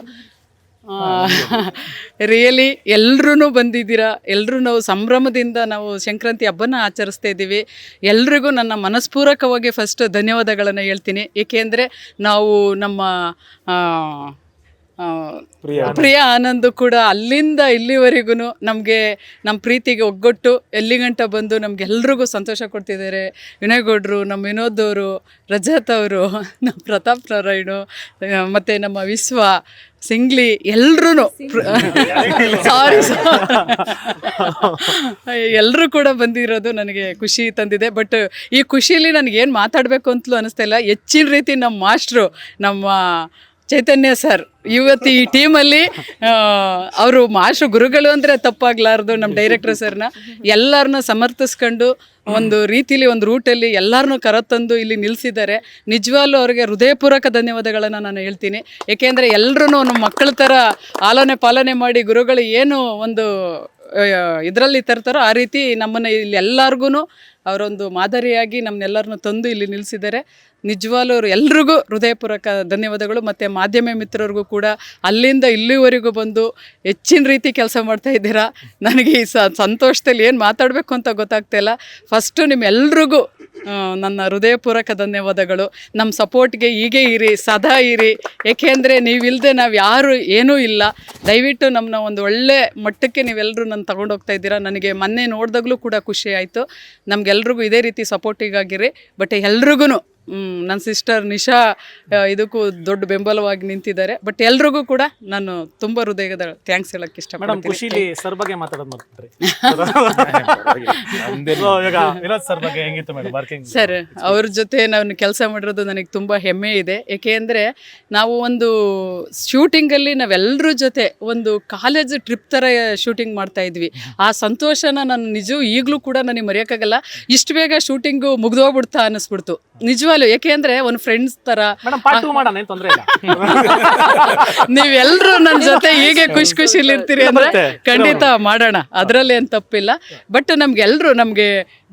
ರಿಯಲಿ ಎಲ್ಲರೂ ಬಂದಿದ್ದೀರಾ, ಎಲ್ಲರೂ ನಾವು ಸಂಭ್ರಮದಿಂದ ನಾವು ಸಂಕ್ರಾಂತಿ ಹಬ್ಬನ ಆಚರಿಸ್ತಾ ಇದ್ದೀವಿ. ಎಲ್ರಿಗೂ ನನ್ನ ಮನಸ್ಪೂರ್ವಕವಾಗಿ ಫಸ್ಟ್ ಧನ್ಯವಾದಗಳನ್ನು ಹೇಳ್ತೀನಿ. ಏಕೆಂದರೆ ನಾವು ನಮ್ಮ ಪ್ರಿಯಾ ಆನಂದ್ ಕೂಡ ಅಲ್ಲಿಂದ ಇಲ್ಲಿವರೆಗೂ ನಮಗೆ ನಮ್ಮ ಪ್ರೀತಿಗೆ ಒಗ್ಗಟ್ಟು ಎಲ್ಲಿಗಂಟ ಬಂದು ನಮಗೆಲ್ರಿಗೂ ಸಂತೋಷ ಕೊಡ್ತಿದ್ದಾರೆ. ವಿನಯ್ ಗೌಡ್ರು, ನಮ್ಮ ವಿನೋದ್ ಅವರು, ರಜತ್ ಅವರು, ನಮ್ಮ ಪ್ರತಾಪ್ ನಾರಾಯಣು, ಮತ್ತು ನಮ್ಮ ವಿಶ್ವ ಸಿಂಗ್ಲಿ ಎಲ್ರೂ ಸಾರಿ ಎಲ್ಲರೂ ಕೂಡ ಬಂದಿರೋದು ನನಗೆ ಖುಷಿ ತಂದಿದೆ. ಬಟ್ ಈ ಖುಷಿಯಲ್ಲಿ ನನಗೇನು ಮಾತಾಡಬೇಕು ಅಂತಲೂ ಅನ್ನಿಸ್ತಾ ಇಲ್ಲ. ಹೆಚ್ಚಿನ ರೀತಿ ನಮ್ಮ ಮಾಸ್ಟ್ರು, ನಮ್ಮ ಚೈತನ್ಯ ಸರ್ ಇವತ್ತು ಈ ಟೀಮಲ್ಲಿ ಅವರು ಮಾಸ್ಟ್ರು ಗುರುಗಳು ಅಂದರೆ ತಪ್ಪಾಗಲಾರ್ದು. ನಮ್ಮ ಡೈರೆಕ್ಟರ್ ಸರ್ನ ಎಲ್ಲರನ್ನ ಸಮರ್ಥಿಸ್ಕೊಂಡು ಒಂದು ರೀತಿಲಿ ಒಂದು ರೂಟಲ್ಲಿ ಎಲ್ಲರನ್ನೂ ಕರೆತಂದು ಇಲ್ಲಿ ನಿಲ್ಲಿಸಿದ್ದಾರೆ. ನಿಜವಾಗ್ಲೂ ಅವ್ರಿಗೆ ಹೃದಯಪೂರ್ವಕ ಧನ್ಯವಾದಗಳನ್ನು ನಾನು ಹೇಳ್ತೀನಿ. ಏಕೆಂದರೆ ಎಲ್ಲರೂ ನಮ್ಮ ಮಕ್ಕಳ ಥರ ಪಾಲನೆ ಮಾಡಿ ಗುರುಗಳು ಏನು ಒಂದು ಇದರಲ್ಲಿ ತರ್ತಾರೋ ಆ ರೀತಿ ನಮ್ಮನ್ನು ಇಲ್ಲಿ ಎಲ್ಲರಿಗೂ ಅವರೊಂದು ಮಾದರಿಯಾಗಿ ನಮ್ಮನ್ನೆಲ್ಲರನ್ನೂ ತಂದು ಇಲ್ಲಿ ನಿಲ್ಲಿಸಿದ್ದಾರೆ. ನಿಜವಾಗ್ಲೂ ಅವರು ಎಲ್ರಿಗೂ ಹೃದಯಪೂರ್ವಕ ಧನ್ಯವಾದಗಳು. ಮತ್ತು ಮಾಧ್ಯಮ ಮಿತ್ರರಿಗೂ ಕೂಡ ಅಲ್ಲಿಂದ ಇಲ್ಲಿವರೆಗೂ ಬಂದು ಹೆಚ್ಚಿನ ರೀತಿ ಕೆಲಸ ಮಾಡ್ತಾ ಇದ್ದೀರಾ. ನನಗೆ ಈ ಸಂತೋಷದಲ್ಲಿ ಏನು ಮಾತಾಡಬೇಕು ಅಂತ ಗೊತ್ತಾಗ್ತಾ ಇಲ್ಲ. ಫಸ್ಟು ನಿಮ್ಮೆಲ್ರಿಗೂ ನನ್ನ ಹೃದಯಪೂರ್ವಕ ಧನ್ಯವಾದಗಳು. ನಮ್ಮ ಸಪೋರ್ಟ್ಗೆ ಹೀಗೆ ಇರಿ, ಸದಾ ಇರಿ. ಏಕೆಂದರೆ ನೀವಿಲ್ಲದೆ ನಾವು ಯಾರು ಏನೂ ಇಲ್ಲ. ದಯವಿಟ್ಟು ನಮ್ಮನ್ನ ಒಂದು ಒಳ್ಳೆ ಮಟ್ಟಕ್ಕೆ ನೀವೆಲ್ಲರೂ ನನ್ನ ತಗೊಂಡೋಗ್ತಾ ಇದ್ದೀರಾ. ನನಗೆ ಮೊನ್ನೆ ನೋಡಿದಾಗಲೂ ಕೂಡ ಖುಷಿ ಆಯಿತು. ನಮಗೆಲ್ರಿಗೂ ಇದೇ ರೀತಿ ಸಪೋರ್ಟಿಗಾಗಿರಿ. ಬಟ್ ಎಲ್ರಿಗೂ ನನ್ನ ಸಿಸ್ಟರ್ ನಿಶಾ ಇದಕ್ಕೂ ದೊಡ್ಡ ಬೆಂಬಲವಾಗಿ ನಿಂತಿದ್ದಾರೆ. ಬಟ್ ಎಲ್ರಿಗೂ ಕೂಡ ನಾನು ತುಂಬ ಹೃದಯದ ಥ್ಯಾಂಕ್ಸ್ ಹೇಳಕ್ಕೆ ಇಷ್ಟಪಡ್ತೀನಿ. ಖುಷಿಲಿ ಸರ್ ಬಗ್ಗೆ ಮಾತಾಡೋದು ಮಾಡ್ಬಿಟ್ರಿ. ವಿನೋದ್ ಸರ್ ಬಗ್ಗೆ ಹೆಂಗಿತ್ತು ಮೇಡಮ್ ವರ್ಕಿಂಗ್? ಸರ್ ಅವ್ರ ಜೊತೆ ನಾನು ಕೆಲಸ ಮಾಡಿರೋದು ನನಗೆ ತುಂಬ ಹೆಮ್ಮೆ ಇದೆ. ಏಕೆಂದರೆ ನಾವು ಒಂದು ಶೂಟಿಂಗಲ್ಲಿ ನಾವೆಲ್ಲರ ಜೊತೆ ಒಂದು ಕಾಲೇಜ್ ಟ್ರಿಪ್ ಥರ ಶೂಟಿಂಗ್ ಮಾಡ್ತಾ ಇದ್ವಿ. ಆ ಸಂತೋಷನ ನಾನು ಈಗಲೂ ಕೂಡ ನನಗೆ ಮರೆಯೋಕ್ಕಾಗಲ್ಲ. ಇಷ್ಟು ಬೇಗ ಶೂಟಿಂಗು ಮುಗ್ದೋಗ್ಬಿಡ್ತಾ ಅನ್ನಿಸ್ಬಿಡ್ತು ನಿಜವಾಗ್ಲೂ. ಏಕೆಂದರೆ ಒಂದು ಫ್ರೆಂಡ್ಸ್ ಥರ ನೀವೆಲ್ಲರೂ ನನ್ನ ಜೊತೆ ಹೀಗೆ ಖುಷಿಲಿ ಇರ್ತೀರಿ ಅಂದರೆ ಖಂಡಿತ ಮಾಡೋಣ, ಅದರಲ್ಲಿ ಏನು ತಪ್ಪಿಲ್ಲ. ಬಟ್ ನಮಗೆಲ್ಲರೂ ನಮಗೆ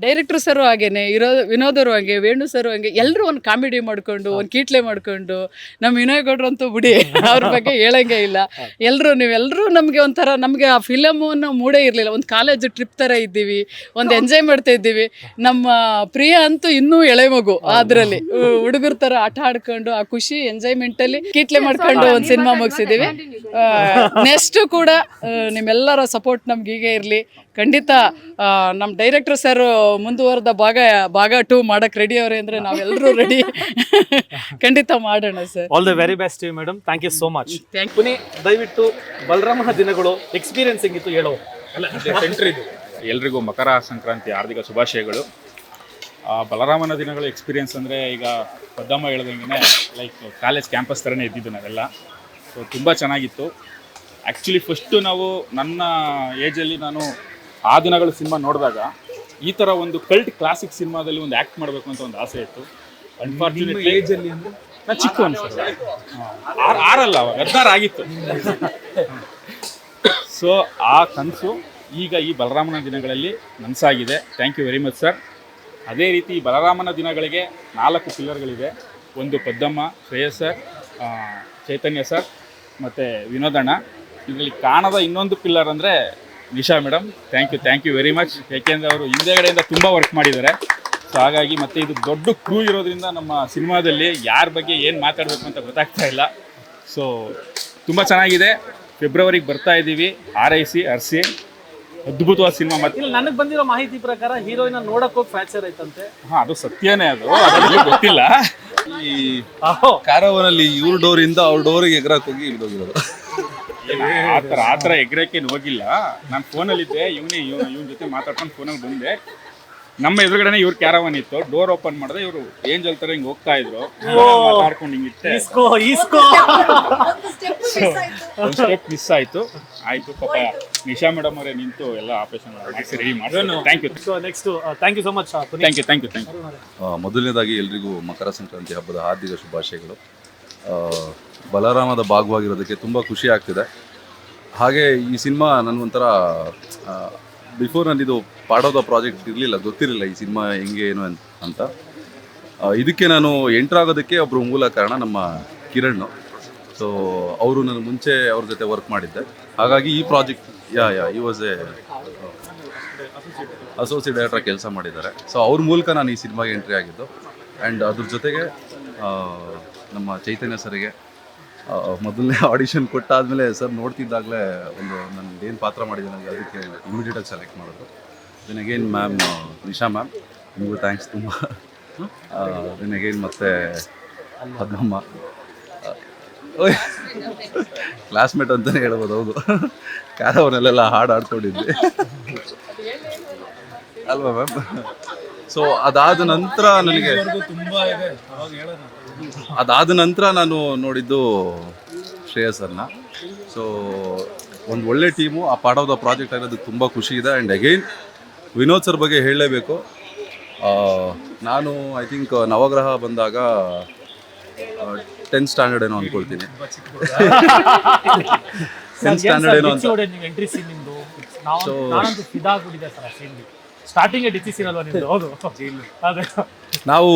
ಡೈರೆಕ್ಟರ್ ಸರು ಹಾಗೇನೆ ವಿನೋದರು ಹಾಗೆ, ವೇಣು ಸರು ಹಾಗೆ ಎಲ್ಲರೂ ಒಂದು ಕಾಮಿಡಿ ಮಾಡಿಕೊಂಡು ಒಂದು ಕೀಟ್ಲೆ ಮಾಡಿಕೊಂಡು, ನಮ್ಮ ವಿನಯ್ ಗೌಡ್ರು ಅಂತೂ ಬಿಡಿ ಅವ್ರ ಬಗ್ಗೆ ಹೇಳಂಗೆ ಇಲ್ಲ. ನೀವೆಲ್ಲರೂ ನಮಗೆ ಒಂಥರ ನಮಗೆ ಆ ಫಿಲಮನ್ನು ಮೂಡೇ ಇರಲಿಲ್ಲ. ಒಂದು ಕಾಲೇಜ್ ಟ್ರಿಪ್ ಥರ ಇದ್ದೀವಿ, ಒಂದು ಎಂಜಾಯ್ ಮಾಡ್ತಾ ಇದ್ದೀವಿ. ನಮ್ಮ ಪ್ರಿಯ ಅಂತೂ ಇನ್ನೂ ಎಳೆ ಮಗು, ಅದರಲ್ಲಿ ಹುಡುಗರ ಥರ ಆಟ ಆಡ್ಕೊಂಡು ಆ ಖುಷಿ ಎಂಜಾಯ್ಮೆಂಟಲ್ಲಿ ಕೀಟ್ಲೆ ಮಾಡ್ಕೊಂಡು ಒಂದು ಸಿನಿಮಾ ಮುಗಿಸಿದ್ದೀವಿ. ನೆಕ್ಸ್ಟು ಕೂಡ ನಿಮ್ಮೆಲ್ಲರ ಸಪೋರ್ಟ್ ನಮ್ಗೆ ಹೀಗೆ ಇರಲಿ. ಖಂಡಿತ ನಮ್ಮ ಡೈರೆಕ್ಟರ್ ಸರ್ ಮುಂದುವರೆದ ಭಾಗ 2 ಮಾಡಕ್ಕೆ ರೆಡಿ ಅವರೇ ಅಂದರೆ ನಾವೆಲ್ಲರೂ ರೆಡಿ. ಖಂಡಿತ ಮಾಡೋಣ sir. All the very best madam. Thank you so much. Puni ದಯವಿಟ್ಟು ಬಲರಾಮನ ದಿನಗಳು ಎಕ್ಸ್ಪೀರಿಯನ್ಸ್ ಹೆಂಗಿತ್ತು ಹೇಳೋ. ಎಲ್ರಿಗೂ ಮಕರ ಸಂಕ್ರಾಂತಿ ಹಾರ್ದಿಕ ಶುಭಾಶಯಗಳು. ಬಲರಾಮನ ದಿನಗಳು ಎಕ್ಸ್ಪೀರಿಯನ್ಸ್ ಅಂದರೆ ಈಗ ಪದ್ದಮ್ಮ ಹೇಳ್ದಂಗೆ ಲೈಕ್ ಕಾಲೇಜ್ ಕ್ಯಾಂಪಸ್ ಥರನೇ ಇದ್ದಿದ್ದು ನಾವೆಲ್ಲ. ಸೊ ತುಂಬ ಚೆನ್ನಾಗಿತ್ತು. ಆ್ಯಕ್ಚುಲಿ ಫಸ್ಟು ನಾವು ನನ್ನ ಏಜಲ್ಲಿ ನಾನು ಆ ದಿನಗಳು ಸಿನಿಮಾ ನೋಡಿದಾಗ ಈ ಥರ ಒಂದು ಕಲ್ಟ್ ಕ್ಲಾಸಿಕ್ ಸಿನಿಮಾದಲ್ಲಿ ಒಂದು ಆ್ಯಕ್ಟ್ ಮಾಡಬೇಕು ಅಂತ ಒಂದು ಆಸೆ ಇತ್ತು. ಅನ್ಫಾರ್ಚುನೇಟ್ಲಿ ಏಜಲ್ಲಿ ಅಂದರೆ ನಾನು ಚಿಕ್ಕವನು ಸರ್, 6 ಅವಾಗ 16 ಆಗಿತ್ತು. ಸೊ ಆ ಕನಸು ಈಗ ಈ ಬಲರಾಮನ ದಿನಗಳಲ್ಲಿ ನನಸಾಗಿದೆ. Thank you very much sir. ಅದೇ ರೀತಿ ಬಲರಾಮನ ದಿನಗಳಿಗೆ 4 ಪಿಲ್ಲರ್ಗಳಿವೆ. ಒಂದು ಪದ್ದಮ್ಮ, ಶ್ರೇಯಸ್ ಸರ್, ಚೈತನ್ಯ ಸರ್ ಮತ್ತು ವಿನೋದಣ್ಣ. ಇದರಲ್ಲಿ ಕಾಣದ ಇನ್ನೊಂದು ಪಿಲ್ಲರ್ ಅಂದರೆ Nisha madam. Thank you very much. ಏಕೆಂದರೆ ಅವರು ಹಿಂದೆಗಡೆಯಿಂದ ತುಂಬ ವರ್ಕ್ ಮಾಡಿದ್ದಾರೆ. ಸೊ ಹಾಗಾಗಿ ಮತ್ತು ಇದು ದೊಡ್ಡ ಕ್ರೂ ಇರೋದ್ರಿಂದ ನಮ್ಮ ಸಿನಿಮಾದಲ್ಲಿ ಯಾರ ಬಗ್ಗೆ ಏನು ಮಾತಾಡಬೇಕು ಅಂತ ಗೊತ್ತಾಗ್ತಾ ಇಲ್ಲ. ಸೊ ತುಂಬ ಚೆನ್ನಾಗಿದೆ. ಫೆಬ್ರವರಿಗೆ ಬರ್ತಾ ಇದ್ದೀವಿ. ಆರೈಸಿ ಹರಿಸಿ ಅದ್ಭುತವಾದ ಸಿನಿಮಾ. ಮತ್ತೆ ನನಗೆ ಬಂದಿರೋ ಮಾಹಿತಿ ಪ್ರಕಾರ ಹೀರೋಯಿನ್ ನೋಡಕ್ ಹೋಗಿ ಫ್ರಾಕ್ಚರ್ ಆಯ್ತಂತೆ. ಅದು ಸತ್ಯನೇ, ಅದು ಗೊತ್ತಿಲ್ಲ. ಈ ಕಾರವನಲ್ಲಿ ಇವ್ರ ಡೋರಿಂದ ಅವ್ರ ಡೋರಿಗೆ ಎಗರಕ್ಕೆ ಹೋಗಿ ಇಳಿದೋಗಿರೋದು. ಆ ಥರ ಎಗ್ರಕ್ಕೇನು ಹೋಗಿಲ್ಲ. ನಾನು ಫೋನಲ್ಲಿದ್ದೆ, ಇವನ ಜೊತೆ ಮಾತಾಡ್ಕೊಂಡು ಫೋನಲ್ಲಿ ಬಂದೆ. ನಮ್ಮ ಎದುರುಗಡೆನೆ ಇವ್ರ ಕ್ಯಾರವನ್ ಇತ್ತು. ಡೋರ್ ಓಪನ್ ಮಾಡಿದೆ, ಇವರು ಏಂಜಲ್ ಥರ ಹಿಂಗೆ ಹೋಗ್ತಾ ಇದ್ರು. ಮಾತಾಡ್ಕೊಂಡು ಹಿಂಗಿತ್ತೆ, ಒಂದು ಸ್ಟೆಪ್ ಮಿಸ್ ಆಯಿತು. ಪಾಪ ನಿಶಾ ಮೇಡಮ್ ಅವರೇ ನಿಂತು ಎಲ್ಲ ಆಪರೇಷನ್ ಮಾಡಿಸಿ ರೆಡಿ ಮಾಡಿದ್ರು. Thank you. Next thank you so much. Thank you. ಮೊದಲನೇದಾಗಿ ಎಲ್ರಿಗೂ ಮಕರ ಸಂಕ್ರಾಂತಿ ಹಬ್ಬದ ಹಾರ್ದಿಕ ಶುಭಾಶಯಗಳು. ಬಲರಾಮದ ಭಾಗವಾಗಿರೋದಕ್ಕೆ ತುಂಬ ಖುಷಿ ಆಗ್ತಿದೆ. ಹಾಗೆ ಈ ಸಿನಿಮಾ ನನಗೊಂಥರ ಬಿಫೋರ್ ನನ್ನಿದು ಪಾರ್ಟ್ ಆಫ್ ದ ಪ್ರಾಜೆಕ್ಟ್ ಇರಲಿಲ್ಲ, ಗೊತ್ತಿರಲಿಲ್ಲ ಈ ಸಿನಿಮಾ ಹೆಂಗೆ ಏನು ಅಂತ. ಇದಕ್ಕೆ ನಾನು ಎಂಟ್ರ್ ಆಗೋದಕ್ಕೆ ಒಬ್ಬರು ಮೂಲ ಕಾರಣ ನಮ್ಮ ಕಿರಣ್. ಸೊ ಅವರು ನಾನು ಮುಂಚೆ ಅವ್ರ ಜೊತೆ ವರ್ಕ್ ಮಾಡಿದ್ದೆ. ಹಾಗಾಗಿ ಈ ಪ್ರಾಜೆಕ್ಟ್ ಈ ವಾಸ್ ಎ ಅಸೋಸಿಯೇಟ್ ಡೈರೆಕ್ಟರ್ ಕೆಲಸ ಮಾಡಿದ್ದಾರೆ. ಸೊ ಅವ್ರ ಮೂಲಕ ನಾನು ಈ ಸಿನಿಮಾಗೆ ಎಂಟ್ರಿ ಆಗಿದ್ದು. ಆ್ಯಂಡ್ ಅದ್ರ ಜೊತೆಗೆ ನಮ್ಮ ಚೈತನ್ಯ ಸರಿಗೆ ಮೊದಲನೇ ಆಡಿಷನ್ ಕೊಟ್ಟಾದಮೇಲೆ ಸರ್ ನೋಡ್ತಿದ್ದಾಗಲೇ ಒಂದು ನಾನು ಏನು ಪಾತ್ರ ಮಾಡಿದ್ದೀನಿ ನನಗೆ ಅದಕ್ಕೆ ಇಮಿಡಿಯೇಟಾಗಿ ಸೆಲೆಕ್ಟ್ ಮಾಡಿದ್ರು. Then again ma'am Nisha ma'am ನಿಮಗೂ ಥ್ಯಾಂಕ್ಸ್ ತುಂಬ. ದೆನ್ ಅಗೇನ್ ಮತ್ತು ಪದ್ಮಮ್ಮ ಕ್ಲಾಸ್ಮೇಟ್ ಅಂತಲೇ ಹೇಳ್ಬೋದು. ಹೌದು, ಕ್ಯಾರವನಲ್ಲೆಲ್ಲ ಹಾಡು ಆಡ್ಕೊಂಡಿದ್ದೆ ಅಲ್ವಾ ಮ್ಯಾಮ್. ಸೊ ಅದಾದ ನಂತರ ನಾನು ನೋಡಿದ್ದು ಶ್ರೇಯಸ್ ಸರ್ನ. ಸೊ ಒಂದು ಒಳ್ಳೆ ಟೀಮು, ಆ ಪಾರ್ಟ್ ಆಫ್ ದ ಪ್ರಾಜೆಕ್ಟ್ ಆಗಿರೋದು ತುಂಬ ಖುಷಿ ಇದೆ. ಆ್ಯಂಡ್ ಅಗೈನ್ ವಿನೋದ್ ಸರ್ ಬಗ್ಗೆ ಹೇಳಲೇಬೇಕು. ನಾನು ಐ ಥಿಂಕ್ ನವಗ್ರಹ ಬಂದಾಗ 10th ಸ್ಟ್ಯಾಂಡರ್ಡ್ ಏನೋ ಅಂದ್ಕೊಳ್ತೀನಿ. 10th ಸ್ಟ್ಯಾಂಡರ್ಡ್ ಏನೋ ಅಂತ. ನಾವು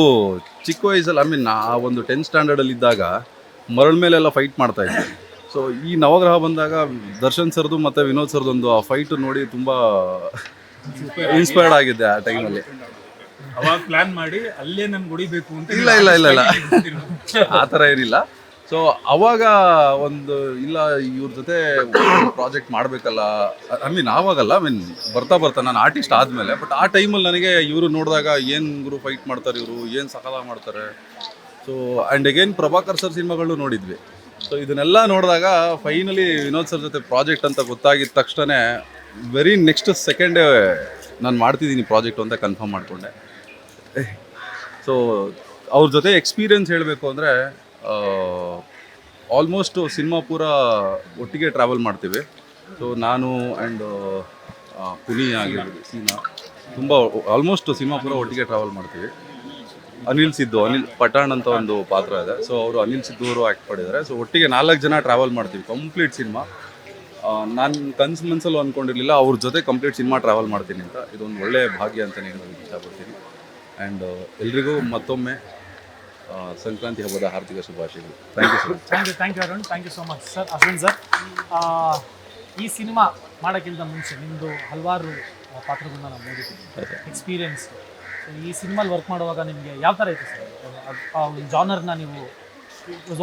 ಚಿಕ್ಕ ವಯಸ್ಸಲ್ಲಿ ಆ ಒಂದು 10th ಸ್ಟ್ಯಾಂಡರ್ಡಲ್ಲಿ ಇದ್ದಾಗ ಮರಳ ಮೇಲೆಲ್ಲ ಫೈಟ್ ಮಾಡ್ತಾ ಇದ್ವಿ. ಸೊ ಈ ನವಗ್ರಹ ಬಂದಾಗ ದರ್ಶನ್ ಸರ್ದು ಮತ್ತು ವಿನೋದ್ ಸರ್ದು ಒಂದು ಆ ಫೈಟ್ ನೋಡಿ ತುಂಬ ಇನ್ಸ್ಪೈರ್ಡ್ ಆಗಿದ್ದೆ ಆ ಟೈಮಲ್ಲಿ. ಅವಾಗ ಪ್ಲಾನ್ ಮಾಡಿ ಅಲ್ಲೇ ನನ್ಗೆ ಹೊಡಿಬೇಕು ಅಂತ. ಇಲ್ಲ ಆ ಥರ ಏನಿಲ್ಲ. ಸೊ ಅವಾಗ ಒಂದು ಇಲ್ಲ ಇವ್ರ ಜೊತೆ ಪ್ರಾಜೆಕ್ಟ್ ಮಾಡಬೇಕಲ್ಲ, ಆವಾಗಲ್ಲ ಬರ್ತಾ ನಾನು ಆರ್ಟಿಸ್ಟ್ ಆದಮೇಲೆ. ಬಟ್ ಆ ಟೈಮಲ್ಲಿ ನನಗೆ ಇವರು ನೋಡಿದಾಗ ಏನು ಗುರು ಫೈಟ್ ಮಾಡ್ತಾರೆ ಇವರು, ಏನು ಸಕಾಲ ಮಾಡ್ತಾರೆ. So and again Prabhakar sir ಸಿನಿಮಾಗಳು ನೋಡಿದ್ವಿ. ಸೊ ಇದನ್ನೆಲ್ಲ ನೋಡಿದಾಗ ಫೈನಲಿ ವಿನೋದ್ ಸರ್ ಜೊತೆ ಪ್ರಾಜೆಕ್ಟ್ ಅಂತ ಗೊತ್ತಾಗಿದ್ದ ತಕ್ಷಣ ವೆರಿ ನೆಕ್ಸ್ಟ್ ಸೆಕೆಂಡೇ ನಾನು ಮಾಡ್ತಿದ್ದೀನಿ ಪ್ರಾಜೆಕ್ಟ್ ಅಂತ ಕನ್ಫರ್ಮ್ ಮಾಡಿಕೊಂಡೆ. ಸೊ ಅವ್ರ ಜೊತೆ ಎಕ್ಸ್ಪೀರಿಯನ್ಸ್ ಹೇಳಬೇಕು ಅಂದರೆ ಆಲ್ಮೋಸ್ಟ್ ಸಿನಿಮಾ ಪೂರ ಒಟ್ಟಿಗೆ ಟ್ರಾವೆಲ್ ಮಾಡ್ತೀವಿ. ಸೊ ನಾನು ಆ್ಯಂಡ್ ಪುನಿ ಆಗಿರ್ಬೋದು ಸೀನಾ ತುಂಬ ಆಲ್ಮೋಸ್ಟ್ ಸಿನಿಮಾ ಪೂರ ಒಟ್ಟಿಗೆ ಟ್ರಾವೆಲ್ ಮಾಡ್ತೀವಿ. ಅನಿಲ್ ಪಠಾಣ್ ಅಂತ ಒಂದು ಪಾತ್ರ ಇದೆ. ಸೊ ಅವರು ಅನಿಲ್ ಸಿದ್ದು ಅವರು ಆ್ಯಕ್ಟ್ ಮಾಡಿದ್ದಾರೆ. ಸೊ ಒಟ್ಟಿಗೆ 4 ಜನ ಟ್ರಾವೆಲ್ ಮಾಡ್ತೀವಿ ಕಂಪ್ಲೀಟ್ ಸಿನಿಮಾ. ನಾನು ಮನಸ್ಸಲ್ಲೂ ಅಂದ್ಕೊಂಡಿರಲಿಲ್ಲ ಅವ್ರ ಜೊತೆ ಕಂಪ್ಲೀಟ್ ಸಿನಿಮಾ ಟ್ರಾವೆಲ್ ಮಾಡ್ತೀನಿ ಅಂತ. ಇದೊಂದು ಒಳ್ಳೆಯ ಭಾಗ್ಯ ಅಂತಲೇ ಹೇಳೋದಕ್ಕೆ ಇಷ್ಟಪಡ್ತೀನಿ. ಆ್ಯಂಡ್ ಎಲ್ರಿಗೂ ಮತ್ತೊಮ್ಮೆ ಸಂಕ್ರಾಂತಿ ಹಬ್ಬದ ಹಾರ್ದಿಕ ಶುಭಾಶಯಗಳು. Thank you sir. Thank you Arun, thank you so much sir. Arun sir, ಈ ಸಿನಿಮಾ ಮಾಡೋಕ್ಕಿಂತ ಮುಂಚೆ ನಿಮ್ಮದು ಹಲವಾರು ಪಾತ್ರಗಳನ್ನ ನಾವು ನೋಡಿದ್ದೀವಿ, ಎಕ್ಸ್ಪೀರಿಯನ್ಸ್. ಈ ಸಿನಿಮಾಲಿ ವರ್ಕ್ ಮಾಡುವಾಗ ನಿಮಗೆ ಯಾವ ಥರ ಇತ್ತು ಸರ್? ಆ ಒಂದು ಜಾನರ್ನ ನೀವು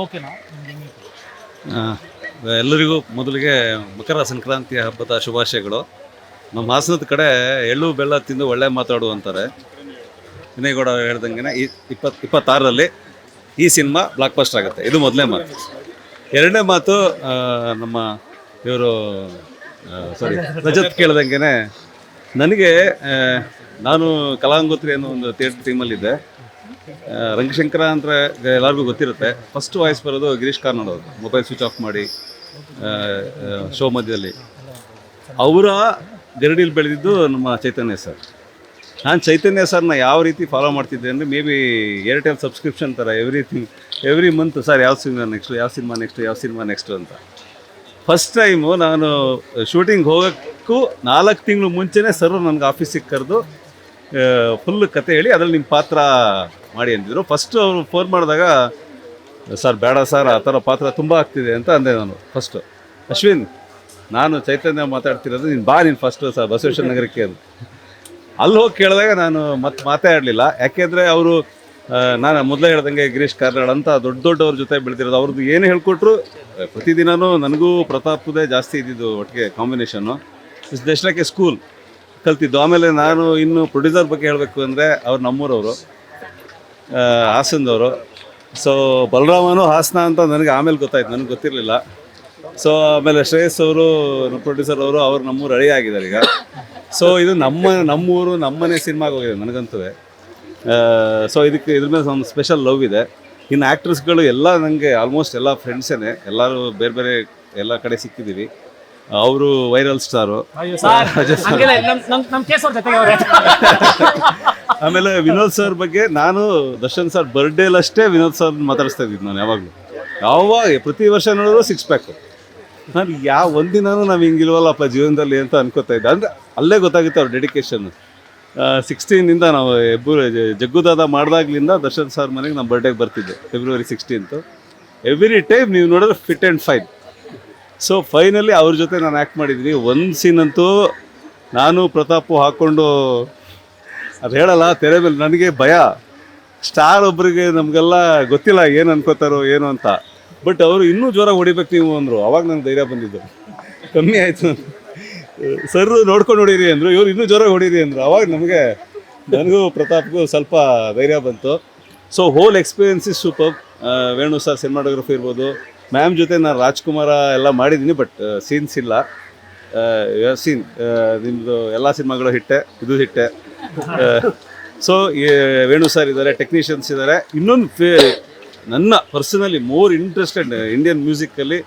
ಓಕೆನಾ ನಿಮಗೆ? ಎಲ್ಲರಿಗೂ ಮೊದಲಿಗೆ ಮಕರ ಸಂಕ್ರಾಂತಿಯ ಹಬ್ಬದ ಶುಭಾಶಯಗಳು. ನಮ್ಮ ಹಾಸನದ ಕಡೆ ಎಳ್ಳು ಬೆಲ್ಲ ತಿಂದು ಒಳ್ಳೆ ಮಾತಾಡು ಅಂತಾರೆ. ವಿನಯಗೌಡ ಹೇಳ್ದಂಗೆ 26ರಲ್ಲಿ ಈ ಸಿನಿಮಾ ಬ್ಲಾಕ್ ಬಸ್ಟರ್ ಆಗುತ್ತೆ. ಇದು ಮೊದಲನೇ ಮಾತು. ಎರಡನೇ ಮಾತು, ನಮ್ಮ ಇವರು ರಜತ್ ಕೇಳ್ದಂಗೆ ನನಗೆ ನಾನು ಕಲಾಂಗೋತ್ರಿ ಅನ್ನೋ ಒಂದು ಥಿಯೇಟ್ರ್ ಟೀಮಲ್ಲಿದ್ದೆ. ರಂಗಶಂಕರ ಅಂತ ಎಲ್ಲರಿಗೂ ಗೊತ್ತಿರುತ್ತೆ. ಫಸ್ಟ್ ವಾಯ್ಸ್ ಬರೋದು ಗಿರೀಶ್ ಕಾರ್ನಾಡ್ ಅವರು, ಮೊಬೈಲ್ ಸ್ವಿಚ್ ಆಫ್ ಮಾಡಿ ಶೋ ಮಧ್ಯದಲ್ಲಿ. ಅವರ ಗರಡಿಲಿ ಬೆಳೆದಿದ್ದು ನಮ್ಮ ಚೈತನ್ಯ ಸರ್. ನಾನು ಚೈತನ್ಯ ಸರ್ನ ಯಾವ ರೀತಿ ಫಾಲೋ ಮಾಡ್ತಿದ್ದೆ ಅಂದರೆ ಮೇ ಬಿ ಏರ್ಟೆಲ್ ಸಬ್ಸ್ಕ್ರಿಪ್ಷನ್ ಥರ ಎವ್ರಿ ಮಂತ್ ಸರ್ ಯಾವ ಸಿನಿಮಾ ನೆಕ್ಸ್ಟು ಅಂತ. ಫಸ್ಟ್ ಟೈಮು ನಾನು ಶೂಟಿಂಗ್ ಹೋಗೋಕ್ಕೂ 4 ತಿಂಗಳು ಮುಂಚೆನೇ ಸರ್ ನನಗೆ ಆಫೀಸಿಗೆ ಕರೆದು ಫುಲ್ ಕತೆ ಹೇಳಿ ಅದರಲ್ಲಿ ನಿಮ್ಮ ಪಾತ್ರ ಮಾಡಿ ಅಂತಿದ್ರು. ಫಸ್ಟು ಅವರು ಫೋನ್ ಮಾಡಿದಾಗ ಸರ್ ಬೇಡ ಸರ್, ಆ ಥರ ಪಾತ್ರ ತುಂಬ ಆಗ್ತಿದೆ ಅಂತ ಅಂದೆ ನಾನು. ಫಸ್ಟು ಅಶ್ವಿನ್, ನಾನು ಚೈತನ್ಯ ಮಾತಾಡ್ತಿರೋದು, ನೀನು ನೀನು ಫಸ್ಟು ಸರ್ ಬಸವೇಶ್ವರ ನಗರಕ್ಕೆ ಅಂತ. ಅಲ್ಲಿ ಹೋಗಿ ಕೇಳಿದಾಗ ನಾನು ಮಾತೇ ಆಡಲಿಲ್ಲ. ಯಾಕೆಂದರೆ ಅವರು ನಾನು ಮೊದಲೇ ಹೇಳ್ದಂಗೆ ಗಿರೀಶ್ ಕಾರ್ನಾಡ್ ಅಂತ ದೊಡ್ಡವ್ರ ಜೊತೆ ಬೆಳೆದಿರೋದು. ಅವ್ರದ್ದು ಏನು ಹೇಳ್ಕೊಟ್ರು ಪ್ರತಿದಿನವೂ ನನಗೂ ಪ್ರತಾಪ್ದೇ ಜಾಸ್ತಿ ಇದ್ದಿದ್ದು ಒಟ್ಟಿಗೆ combination. Just like A school ಕಲ್ತಿದ್ದು. ಆಮೇಲೆ ನಾನು ಇನ್ನು ಪ್ರೊಡ್ಯೂಸರ್ ಬಗ್ಗೆ ಹೇಳಬೇಕು ಅಂದರೆ ಅವ್ರು ನಮ್ಮೂರವರು, ಹಾಸನದವರು. ಸೊ ಬಲರಾಮನು ಹಾಸನ ಅಂತ ನನಗೆ ಆಮೇಲೆ ಗೊತ್ತಾಯ್ತು, ನನಗೆ ಗೊತ್ತಿರಲಿಲ್ಲ. ಸೊ ಆಮೇಲೆ ಶ್ರೇಯಸ್ ಅವರು ಪ್ರೊಡ್ಯೂಸರ್ ಅವರು ನಮ್ಮೂರು ರೆಡಿ ಆಗಿದ್ದಾರೆ ಈಗ. ಸೊ ಇದು ನಮ್ಮೂರು ನಮ್ಮನೆ ಸಿನಿಮಾಗೆ ಹೋಗಿದೆ ನನಗಂತೂ. ಸೊ ಇದ್ರ ಮೇಲೆ ಒಂದು ಸ್ಪೆಷಲ್ ಲವ್ ಇದೆ. ಇನ್ನು ಆ್ಯಕ್ಟ್ರಸ್ಗಳು ಎಲ್ಲ ನನಗೆ ಆಲ್ಮೋಸ್ಟ್ ಎಲ್ಲ ಫ್ರೆಂಡ್ಸೇ, ಎಲ್ಲರೂ ಬೇರೆ ಬೇರೆ ಎಲ್ಲ ಕಡೆ ಸಿಕ್ಕಿದ್ದೀವಿ. ಅವರು ವೈರಲ್ ಸ್ಟಾರು. ಆಮೇಲೆ ವಿನೋದ್ ಸರ್ ಬಗ್ಗೆ ನಾನು ದರ್ಶನ್ ಸರ್ ಬರ್ಡೇಲಷ್ಟೇ ವಿನೋದ್ ಸರ್ ಮಾತಾಡಿಸ್ತಾ ಇದ್ದಿದ್ದು ನಾನು ಯಾವಾಗಲೂ. ಪ್ರತಿ ವರ್ಷ ನೋಡಿದ್ರು 6 ಪ್ಯಾಕು. ನಾನು ಒಂದಿನೂ ನಾವು ಹಿಂಗಿಲ್ವಲ್ಲಪ್ಪ ಜೀವನದಲ್ಲಿ ಅಂತ ಅನ್ಕೋತಾ ಇದ್ದೆ. ಅಂದರೆ ಅಲ್ಲೇ ಗೊತ್ತಾಗುತ್ತೆ ಅವ್ರ ಡೆಡಿಕೇಶನ್. 16 ನಾವು ಜಗ್ಗುದಾದ ಮಾಡಿದಾಗ್ಲಿಂದ ದರ್ಶನ್ ಸರ್ ಮನೆಗೆ ನಮ್ಮ ಬರ್ಡೇಗೆ ಬರ್ತಿದ್ದೆ, February 16. ಎವ್ರಿ ಟೈಮ್ ನೀವು ನೋಡಿದ್ರೆ fit and fine. So finally ಅವ್ರ ಜೊತೆ ನಾನು ಆ್ಯಕ್ಟ್ ಮಾಡಿದ್ದೀನಿ. ಒಂದು ಸೀನಂತೂ ನಾನು ಪ್ರತಾಪು ಹಾಕ್ಕೊಂಡು ಅದು ಹೇಳಲ್ಲ ತೆರೆ ಮೇಲೆ, ನನಗೆ ಭಯ. ಸ್ಟಾರ್ ಒಬ್ಬರಿಗೆ ನಮಗೆಲ್ಲ ಗೊತ್ತಿಲ್ಲ ಏನು ಅನ್ಕೋತಾರೋ ಏನು ಅಂತ. ಬಟ್ ಅವರು ಇನ್ನೂ ಜೋರಾಗಿ ಹೊಡಿಬೇಕು ನೀವು ಅಂದರು. ಅವಾಗ ನಂಗೆ ಧೈರ್ಯ ಬಂದಿದ್ದು, ಕಮ್ಮಿ ಆಯಿತು. ಸರ್ ನೋಡ್ಕೊಂಡು ಹೊಡೀರಿ ಅಂದರು, ಇವ್ರು ಇನ್ನೂ ಜೋರಾಗಿ ಹೊಡೀರಿ ಅಂದರು. ಅವಾಗ ನನಗೂ ಪ್ರತಾಪ್ಗೂ ಸ್ವಲ್ಪ ಧೈರ್ಯ ಬಂತು. So hole experience is super. Venu sir cinematography ಇರ್ಬೋದು, ಮ್ಯಾಮ್ ಜೊತೆ ನಾನು ರಾಜ್ಕುಮಾರ ಎಲ್ಲ ಮಾಡಿದ್ದೀನಿ, ಬಟ್ ಸೀನ್ಸ್ ಇಲ್ಲ. ಸೀನ್ ನಿಮ್ಮದು ಎಲ್ಲ ಸಿನಿಮಾಗಳು ಹಿಟ್ಟೆ, ಇದು ಹಿಟ್ಟೆ. ಸೊ ವೇಣು ಸರ್ ಇದ್ದಾರೆ, ಟೆಕ್ನಿಷಿಯನ್ಸ್ ಇದ್ದಾರೆ. ಇನ್ನೊಂದು ನನ್ನ ಪರ್ಸನಲಿ ಮೋರ್ ಇಂಟ್ರೆಸ್ಟೆಡ್ ಇಂಡಿಯನ್ ಮ್ಯೂಸಿಕ್ಕಲ್ಲಿ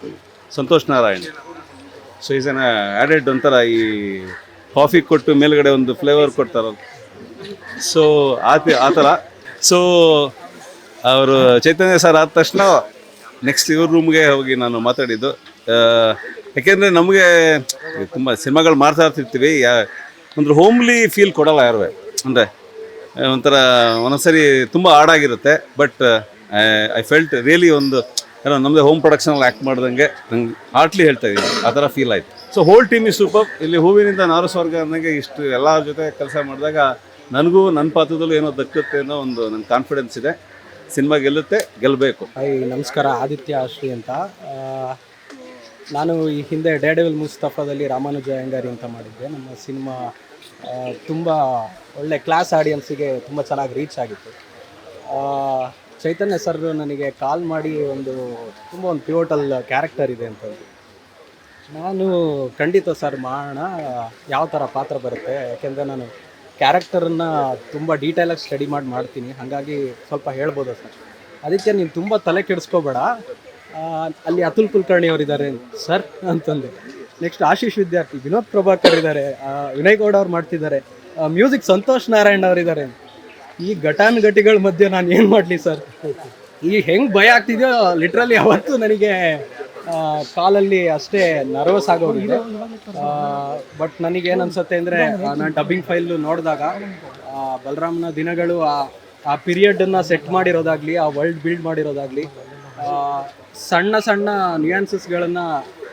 Santhosh Narayan. So is an added ಒಂಥರ ಈ ಕಾಫಿ ಕೊಟ್ಟು ಮೇಲ್ಗಡೆ ಒಂದು ಫ್ಲೇವರ್ ಕೊಡ್ತಾರಲ್ಲ, ಸೊ ಆ ಥರ. ಸೊ ಅವರು ಚೈತನ್ಯ ಸರ್ ಆದ ತಕ್ಷಣ ನೆಕ್ಸ್ಟ್ ಇವ್ರ ರೂಮ್ಗೆ ಹೋಗಿ ನಾನು ಮಾತಾಡಿದ್ದು. ಯಾಕೆಂದರೆ ನಮಗೆ ತುಂಬ ಸಿನಿಮಾಗಳು ಮಾಡ್ತಾ ಇರ್ತಿರ್ತೀವಿ, ಒಂದು ಹೋಮ್ಲಿ ಫೀಲ್ ಕೊಡಲ್ಲ ಯಾರು. ಅಂದರೆ ಒಂಥರ ಒಂದೊಂದ್ಸರಿ ತುಂಬ ಹಾಡಾಗಿರುತ್ತೆ, ಬಟ್ ಐ ಫೆಲ್ಟ್ ರಿಯಲಿ ಒಂದು ಏನೋ ನಮ್ಮದೇ ಹೋಮ್ ಪ್ರೊಡಕ್ಷನಲ್ಲಿ ಆ್ಯಕ್ಟ್ ಮಾಡ್ದಂಗೆ ನಂಗೆ ಹಾರ್ಟ್ಲಿ ಹೇಳ್ತಾ ಇದ್ದೀನಿ, ಆ ಥರ ಫೀಲ್ ಆಯಿತು. So whole team is super. ಇಲ್ಲಿ ಹೂವಿನಿಂದ ನಾರು ಸ್ವರ್ಗ ಅನ್ನಂಗೆ ಇಷ್ಟು ಎಲ್ಲರ ಜೊತೆ ಕೆಲಸ ಮಾಡಿದಾಗ ನನಗೂ ನನ್ನ ಪಾತ್ರದಲ್ಲೂ ಏನೋ ದಕ್ಕುತ್ತೆ ಅನ್ನೋ ಒಂದು ನನ್ನ ಕಾನ್ಫಿಡೆನ್ಸ್ ಇದೆ. ಸಿನಿಮಾ ಗೆಲ್ಲಬೇಕು. ನಮಸ್ಕಾರ, ಆದಿತ್ಯ ಆಶ್ರೀ ಅಂತ. ನಾನು ಈ ಹಿಂದೆ ಡೇರ್ಡೆವಿಲ್ ಮುಸ್ತಫಾದಲ್ಲಿ ರಾಮಾನುಜ ಅಯ್ಯಂಗಾರಿ ಅಂತ ಮಾಡಿದ್ದೆ. ನಮ್ಮ ಸಿನಿಮಾ ತುಂಬ ಒಳ್ಳೆ ಕ್ಲಾಸ್ ಆಡಿಯನ್ಸಿಗೆ ತುಂಬ ಚೆನ್ನಾಗಿ ರೀಚ್ ಆಗಿತ್ತು. ಚೈತನ್ಯ ಸರ್ ನನಗೆ ಕಾಲ್ ಮಾಡಿ ಒಂದು ಪಿವೋಟಲ್ ಕ್ಯಾರೆಕ್ಟರ್ ಇದೆ ಅಂತಂದು. ನಾನು ಖಂಡಿತ ಸರ್ ಮಾಡೋಣ, ಯಾವ ಥರ ಪಾತ್ರ ಬರುತ್ತೆ, ಯಾಕೆಂದರೆ ನಾನು ಕ್ಯಾರೆಕ್ಟರನ್ನು ತುಂಬ ಡೀಟೇಲಾಗಿ ಸ್ಟಡಿ ಮಾಡ್ತೀನಿ, ಹಾಗಾಗಿ ಸ್ವಲ್ಪ ಹೇಳ್ಬೋದು ಸರ್. ಅದಕ್ಕೆ ನೀನು ತುಂಬ ತಲೆ ಕೆಡಿಸ್ಕೋಬೇಡ, ಅಲ್ಲಿ ಅತುಲ್ ಕುಲಕರ್ಣಿ ಅವರಿದ್ದಾರೆ ಸರ್ ಅಂತಂದೆ. ನೆಕ್ಸ್ಟ್ ಆಶೀಶ್ ವಿದ್ಯಾರ್ಥಿ, ವಿನೋದ್ ಪ್ರಭಾಕರ್ ಇದ್ದಾರೆ, ವಿನಯ್ ಗೌಡ ಅವ್ರು ಮಾಡ್ತಿದ್ದಾರೆ, ಮ್ಯೂಸಿಕ್ ಸಂತೋಷ್ ನಾರಾಯಣ್ ಅವರಿದ್ದಾರೆ. ಈ ಘಟಾನುಘಟಿಗಳ ಮಧ್ಯೆ ನಾನು ಏನು ಮಾಡಲಿ ಸರ್? ಈ ಹೆಂಗೆ ಭಯ ಆಗ್ತಿದೆಯೋ ಲಿಟ್ರಲಿ ಅವತ್ತು ನನಗೆ ಕಾಲಲ್ಲಿ ಅಷ್ಟೇ ನರ್ವಸ್ ಆಗೋಗಿದೆ. ಬಟ್ ನನಗೇನು ಅನ್ಸುತ್ತೆ ಅಂದರೆ, ನಾನು ಡಬ್ಬಿಂಗ್ ಫೈಲ್ ನೋಡಿದಾಗ ಬಲರಾಮನ ದಿನಗಳು ಆ ಪೀರಿಯಡನ್ನು ಸೆಟ್ ಮಾಡಿರೋದಾಗಲಿ, ಆ ವರ್ಲ್ಡ್ ಬಿಲ್ಡ್ ಮಾಡಿರೋದಾಗಲಿ, ಸಣ್ಣ ಸಣ್ಣ ನ್ಯೂಯಾನ್ಸಸ್ಗಳನ್ನು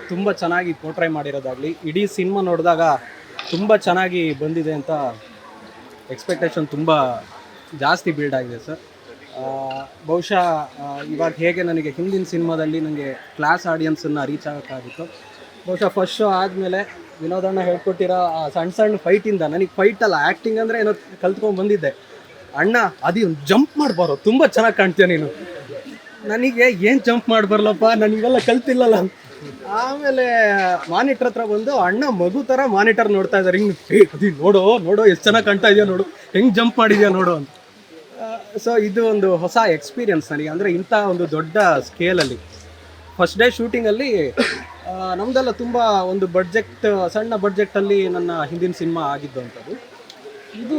ತುಂಬ ಚೆನ್ನಾಗಿ ಪೋರ್ಟ್ರೈ ಮಾಡಿರೋದಾಗಲಿ, ಇಡೀ ಸಿನಿಮಾ ನೋಡಿದಾಗ ತುಂಬ ಚೆನ್ನಾಗಿ ಬಂದಿದೆ ಅಂತ ಎಕ್ಸ್ಪೆಕ್ಟೇಷನ್ ತುಂಬ ಜಾಸ್ತಿ ಬಿಲ್ಡ್ ಆಗಿದೆ ಸರ್. ಬಹುಶಃ ಇವಾಗ ಹೇಗೆ ನನಗೆ ಹಿಂದಿನ ಸಿನಿಮಾದಲ್ಲಿ ನನಗೆ ಕ್ಲಾಸ್ ಆಡಿಯನ್ಸನ್ನು ರೀಚ್ ಆಗೋಕ್ಕಾಗಿತ್ತು, ಬಹುಶಃ ಫಸ್ಟ್ ಶೋ ಆದಮೇಲೆ ವಿನೋದಣ್ಣ ಹೇಳ್ಕೊಟ್ಟಿರೋ ಆ ಸಣ್ಣ ಫೈಟಿಂದ ನನಗೆ ಫೈಟಲ್ಲ, ಆ್ಯಕ್ಟಿಂಗ್ ಅಂದರೆ ಏನೋ ಕಲ್ತ್ಕೊಂಡು ಬಂದಿದ್ದೆ. ಅಣ್ಣ ಅದು ಜಂಪ್ ಮಾಡಬಾರೋ, ತುಂಬ ಚೆನ್ನಾಗಿ ಕಾಣ್ತೀಯ ನೀನು. ನನಗೆ ಏನು ಜಂಪ್ ಮಾಡಬಾರಲ್ಲಪ್ಪ, ನನಗೆಲ್ಲ ಕಲ್ತಿಲ್ಲಲ್ಲ. ಆಮೇಲೆ ಮಾನಿಟರ್ ಹತ್ರ ಬಂದು ಅಣ್ಣ ಮಗು ಥರ ಮಾನಿಟರ್ ನೋಡ್ತಾ ಇದ್ದಾರೆ, ಹಿಂಗೆ ಅದು ನೋಡೋ ಎಷ್ಟು ಚೆನ್ನಾಗಿ ಕಾಣ್ತಾ ಇದೆಯಾ ನೋಡು, ಹೆಂಗೆ ಜಂಪ್ ಮಾಡಿದ್ಯಾ ನೋಡು ಅಂತ. ಸೊ ಇದು ಒಂದು ಹೊಸ ಎಕ್ಸ್ಪೀರಿಯನ್ಸ್ ನನಗೆ, ಅಂದರೆ ಇಂಥ ಒಂದು ದೊಡ್ಡ ಸ್ಕೇಲಲ್ಲಿ ಫಸ್ಟ್ ಡೇ ಶೂಟಿಂಗಲ್ಲಿ ನಮ್ಮದೆಲ್ಲ ತುಂಬ ಒಂದು ಸಣ್ಣ ಬಡ್ಜೆಕ್ಟಲ್ಲಿ ನನ್ನ ಹಿಂದಿನ ಸಿನಿಮಾ ಆಗಿದ್ದು ಅಂಥದ್ದು. ಇದು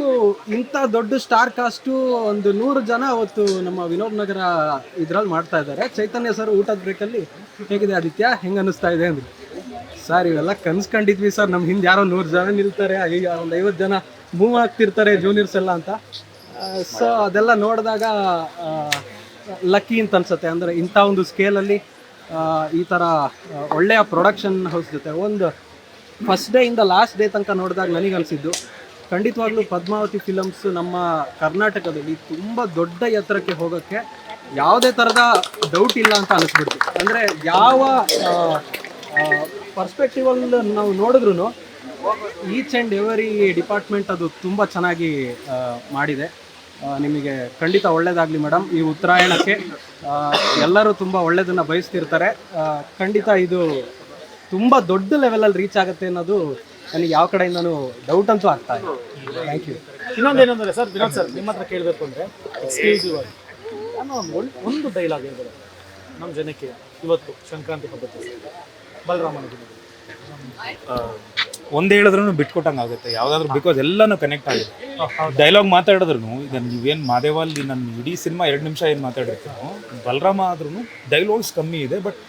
ಇಂಥ ದೊಡ್ಡ ಸ್ಟಾರ್ ಕಾಸ್ಟು ಒಂದು 100 ಜನ ಅವತ್ತು ನಮ್ಮ ವಿನೋದ್ ನಗರ ಇದ್ರಲ್ಲಿ ಮಾಡ್ತಾ ಇದ್ದಾರೆ. ಚೈತನ್ಯ ಸರ್ ಊಟದ ಬ್ರೇಕಲ್ಲಿ ಹೇಗಿದೆ ಆದಿತ್ಯ, ಹೆಂಗೆ ಅನ್ನಿಸ್ತಾ ಇದೆ ಅಂದರು. ಸರ್ ಇವೆಲ್ಲ ಕನ್ಸ್ಕೊಂಡಿದ್ವಿ ಸರ್, ನಮ್ಮ ಹಿಂದೆ ಯಾರೋ 100 ಜನ ನಿಲ್ತಾರೆ, ಈಗ ಒಂದು 50 ಜನ ಮೂವ್ ಆಗ್ತಿರ್ತಾರೆ ಜೂನಿಯರ್ಸ್ ಎಲ್ಲ ಅಂತ. ಸೊ ಅದೆಲ್ಲ ನೋಡಿದಾಗ ಲಕ್ಕಿ ಅಂತ ಅನ್ಸುತ್ತೆ. ಅಂದರೆ ಇಂಥ ಒಂದು ಸ್ಕೇಲಲ್ಲಿ ಈ ಥರ ಒಳ್ಳೆಯ ಪ್ರೊಡಕ್ಷನ್ ಹೌಸ್ ಜೊತೆ ಒಂದು ಫಸ್ಟ್ ಡೇ ಇಂದ ಲಾಸ್ಟ್ ಡೇ ತನಕ ನೋಡಿದಾಗ ನನಗನ್ಸಿದ್ದು ಖಂಡಿತವಾಗ್ಲೂ ಪದ್ಮಾವತಿ ಫಿಲಮ್ಸ್ ನಮ್ಮ ಕರ್ನಾಟಕದಲ್ಲಿ ತುಂಬ ದೊಡ್ಡ ಎತ್ತರಕ್ಕೆ ಹೋಗೋಕ್ಕೆ ಯಾವುದೇ ಥರದ ಡೌಟ್ ಇಲ್ಲ ಅಂತ ಅನಿಸ್ಬಿಡ್ತು. ಅಂದರೆ ಯಾವ ಪರ್ಸ್ಪೆಕ್ಟಿವಲ್ಲಿ ನಾವು ನೋಡಿದ್ರೂ ಈಚ್ ಆ್ಯಂಡ್ ಎವರಿ ಡಿಪಾರ್ಟ್ಮೆಂಟ್ ಅದು ತುಂಬ ಚೆನ್ನಾಗಿ ಮಾಡಿದೆ. ನಿಮಗೆ ಖಂಡಿತ ಒಳ್ಳೆಯದಾಗಲಿ ಮೇಡಮ್. ಈ ಉತ್ತರಾಯಣಕ್ಕೆ ಎಲ್ಲರೂ ತುಂಬ ಒಳ್ಳೆಯದನ್ನು ಬಯಸ್ತಿರ್ತಾರೆ. ಖಂಡಿತ ಇದು ತುಂಬ ದೊಡ್ಡ ಲೆವೆಲಲ್ಲಿ ರೀಚ್ ಆಗುತ್ತೆ ಅನ್ನೋದು ನನಗೆ ಯಾವ ಕಡೆಯಿಂದನೂ ಡೌಟ್ ಅಂತೂ ಆಗ್ತಾ ಇದೆ. Thank you. ಇನ್ನೊಂದೇನೆಂದರೆ ಸರ್, ವಿನೋದ್ ಸರ್ ನಿಮ್ಮ ಹತ್ರ ಕೇಳಬೇಕು ಅಂದರೆ ಎಕ್ಸ್ಕ್ಲೂಸಿವ್ ಆಗಿ ನಾನು ಒಂದು ಡೈಲಾಗ್ ಹೇಳಿದೆ ನಮ್ಮ ಜನಕ್ಕೆ ಇವತ್ತು ಸಂಕ್ರಾಂತಿ ಹಬ್ಬದ ಬಲರಾಮನ ದಿನ. ಒಂದು ಹೇಳಿದ್ರೂ ಬಿಟ್ಕೊಟ್ಟಂಗೆ ಆಗುತ್ತೆ ಯಾವುದಾದ್ರೂ, ಬಿಕಾಸ್ ಎಲ್ಲನೂ ಕನೆಕ್ಟ್ ಆಗಿದೆ. ಡೈಲಾಗ್ ಮಾತಾಡಿದ್ರು ಈಗ ನೀವೇನು ಮಾದೇವಲ್ಲಿ ನನ್ನ ಇಡೀ ಸಿನಿಮಾ 2 ನಿಮಿಷ ಏನು ಮಾತಾಡಿರ್ತೀನೋ, ಬಲರಾಮ ಆದ್ರೂ ಡೈಲಾಗ್ಸ್ ಕಮ್ಮಿ ಇದೆ, ಬಟ್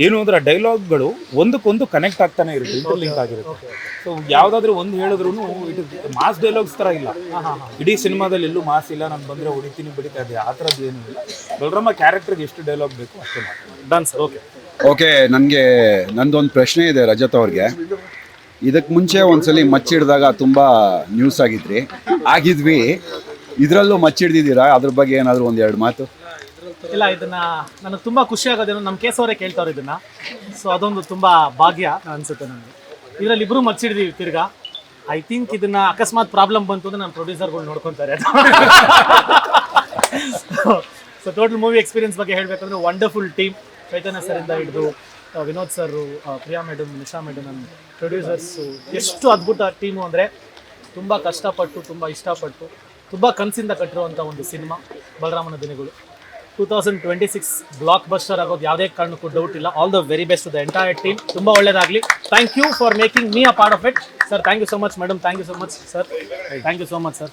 ಏನು ಅಂದ್ರೆ ಆ ಡೈಲಾಗ್ಗಳು ಒಂದಕ್ಕೊಂದು ಕನೆಕ್ಟ್ ಆಗ್ತಾನೆ ಇರುತ್ತೆ, ಇಂಟರ್ಲಿಂಕ್ ಆಗಿರುತ್ತೆ. ಸೊ ಯಾವುದಾದ್ರೂ ಒಂದು ಹೇಳಿದ್ರು ಇದು ಮಾಸ್ ಡೈಲಾಗ್ಸ್ ಥರ ಇಲ್ಲ. ಇಡೀ ಸಿನಿಮಾದಲ್ಲಿ ಎಲ್ಲೂ ಮಾಸ್ ಇಲ್ಲ, ನಾನು ಬಂದರೆ ಹೊಡಿತೀನಿ ಬಿಡಿತಾ ಇದೆ, ಆ ಥರದ್ದು ಏನೂ ಇಲ್ಲ. ಬಲರಾಮ ಕ್ಯಾರೆಕ್ಟರ್ಗೆ ಎಷ್ಟು ಡೈಲಾಗ್ ಬೇಕು ಅಷ್ಟೇ ಮಾಡ್ತೀನಿ. Done sir. ಓಕೆ, ನನಗೆ ನಂದೊಂದು ಪ್ರಶ್ನೆ ಇದೆ ರಜತ್ ಅವ್ರಿಗೆ. ಇದಕ್ಕೆ ಮುಂಚೆ ಒಂದ್ಸಲಿ ಮಚ್ಚಿಡ್ದಾಗ ತುಂಬ ನ್ಯೂಸ್ ಆಗಿದ್ವಿ. ಇದರಲ್ಲೂ ಮಚ್ಚಿಡ್ದಿದ್ದೀರಾ? ಅದ್ರ ಬಗ್ಗೆ ಏನಾದರೂ 1-2 ಮಾತು. ಇಲ್ಲ, ಇದನ್ನ ನನಗೆ ತುಂಬ ಖುಷಿ ಆಗೋದೇನು ನಮ್ಮ ಕೇಸವರೇ ಕೇಳ್ತಾವ್ರು ಇದನ್ನ. ಸೊ ಅದೊಂದು ತುಂಬ ಭಾಗ್ಯ ಅನಿಸುತ್ತೆ ನನಗೆ. ಇದರಲ್ಲಿ ಇಬ್ಬರು ಮಗ್ಸಿಡಿದೀವಿ ತಿರ್ಗಾ. ಐ ಥಿಂಕ್ ಇದನ್ನ ಅಕಸ್ಮಾತ್ ಪ್ರಾಬ್ಲಮ್ ಬಂತು ಅಂದರೆ ನಮ್ಮ ಪ್ರೊಡ್ಯೂಸರ್ಗಳು ನೋಡ್ಕೊತಾರೆ. ಸೊ ಟೋಟಲ್ ಮೂವಿ ಎಕ್ಸ್ಪೀರಿಯನ್ಸ್ ಬಗ್ಗೆ ಹೇಳಬೇಕಂದ್ರೆ ವಂಡರ್ಫುಲ್ ಟೀಮ್. ಚೈತನ್ಯ ಸರಿಂದ ಹಿಡಿದು Vinod sir, Priya madam, Nisha madam, ನನ್ನ ಪ್ರೊಡ್ಯೂಸರ್ಸು, ಎಷ್ಟು ಅದ್ಭುತ ಟೀಮು ಅಂದರೆ ತುಂಬ ಕಷ್ಟಪಟ್ಟು, ತುಂಬ ಇಷ್ಟಪಟ್ಟು, ತುಂಬ ಕನಸಿಂದ ಕಟ್ಟಿರುವಂಥ ಒಂದು ಸಿನಿಮಾ ಬಲರಾಮನ ದಿನಗಳು. 2026 ಬ್ಲಾಕ್ ಬಸ್ಟರ್ ಆಗೋದು ಯಾವುದೇ ಕಾರಣಕ್ಕೂ ಡೌಟ್ ಇಲ್ಲ. All the very best to the entire team. ತುಂಬ ಒಳ್ಳೇದಾಗಲಿ. Thank you for making me a part of it sir. Thank you so much madam. Thank you so much sir. Thank you so much sir.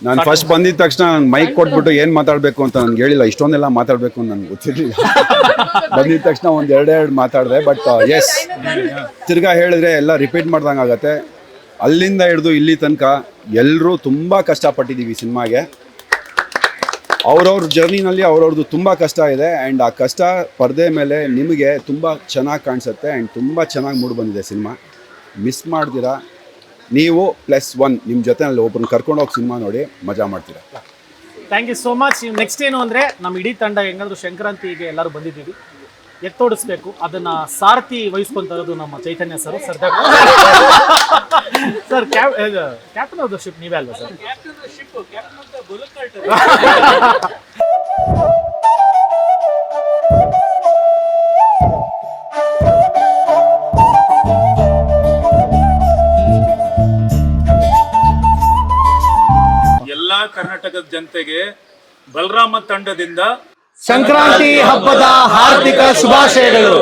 ನಾನು first ಬಂದಿದ ತಕ್ಷಣ ನಾನು mic ಕೊಟ್ಬಿಟ್ಟು ಏನು ಮಾತಾಡಬೇಕು ಅಂತ ನನಗೆ ಹೇಳಿಲ್ಲ. ಇಷ್ಟೊಂದೆಲ್ಲ ಮಾತಾಡಬೇಕು ಅಂತ ನನಗೆ ಗೊತ್ತಿರಲಿಲ್ಲ. ಬಂದಿದ ತಕ್ಷಣ ಒಂದು ಎರಡೆರಡು ಮಾತಾಡಿದೆ. ಬಟ್ ಎಸ್, ತಿರ್ಗಾ ಹೇಳಿದ್ರೆ ಎಲ್ಲ ರಿಪೀಟ್ ಮಾಡ್ದಂಗೆ ಆಗುತ್ತೆ. ಅಲ್ಲಿಂದ ಹಿಡಿದು ಇಲ್ಲಿ ತನಕ ಎಲ್ಲರೂ ತುಂಬ ಕಷ್ಟಪಟ್ಟಿದ್ದೀವಿ ಸಿನಿಮಾಗೆ. ಅವ್ರವ್ರ ಜರ್ನಿನಲ್ಲಿ ಅವ್ರವ್ರದ್ದು ತುಂಬ ಕಷ್ಟ ಇದೆ. ಆ್ಯಂಡ್ ಆ ಕಷ್ಟ ಪರದೆ ಮೇಲೆ ನಿಮಗೆ ತುಂಬ ಚೆನ್ನಾಗಿ ಕಾಣಿಸುತ್ತೆ. ಆ್ಯಂಡ್ ತುಂಬ ಚೆನ್ನಾಗಿ ಮೂಡಿ ಬಂದಿದೆ ಸಿನಿಮಾ. ಮಿಸ್ ಮಾಡ್ತೀರಾ. ನೀವು +1 ನಿಮ್ಮ ಜೊತೆನಲ್ಲಿ ಒಬ್ಬರನ್ನ ಕರ್ಕೊಂಡೋಗಿ ಸಿನಿಮಾ ನೋಡಿ ಮಜಾ ಮಾಡ್ತೀರಾ. Thank you so much. Next ಏನು ಅಂದರೆ ನಮ್ಮ ಇಡೀ ತಂಡ ಹೆಂಗಾದ್ರೂ ಸಂಕ್ರಾಂತಿಗೆ ಎಲ್ಲರೂ ಬಂದಿದ್ದೀವಿ, ಎತ್ತೋಡಿಸ್ಬೇಕು. ಅದನ್ನ ಸಾರಥಿ ವಹಿಸ್ಕೊಂತ ಇರೋದು ನಮ್ಮ Chaitanya sir. Sir captain of the ship ನೀವೇ ಅಲ್ವಾ ಸರ್? ಎಲ್ಲ ಕರ್ನಾಟಕದ ಜನತೆಗೆ ಬಲರಾಮ ತಂಡದಿಂದ ಸಂಕ್ರಾಂತಿ ಹಬ್ಬದ ಹಾರ್ದಿಕ ಶುಭಾಶಯಗಳು.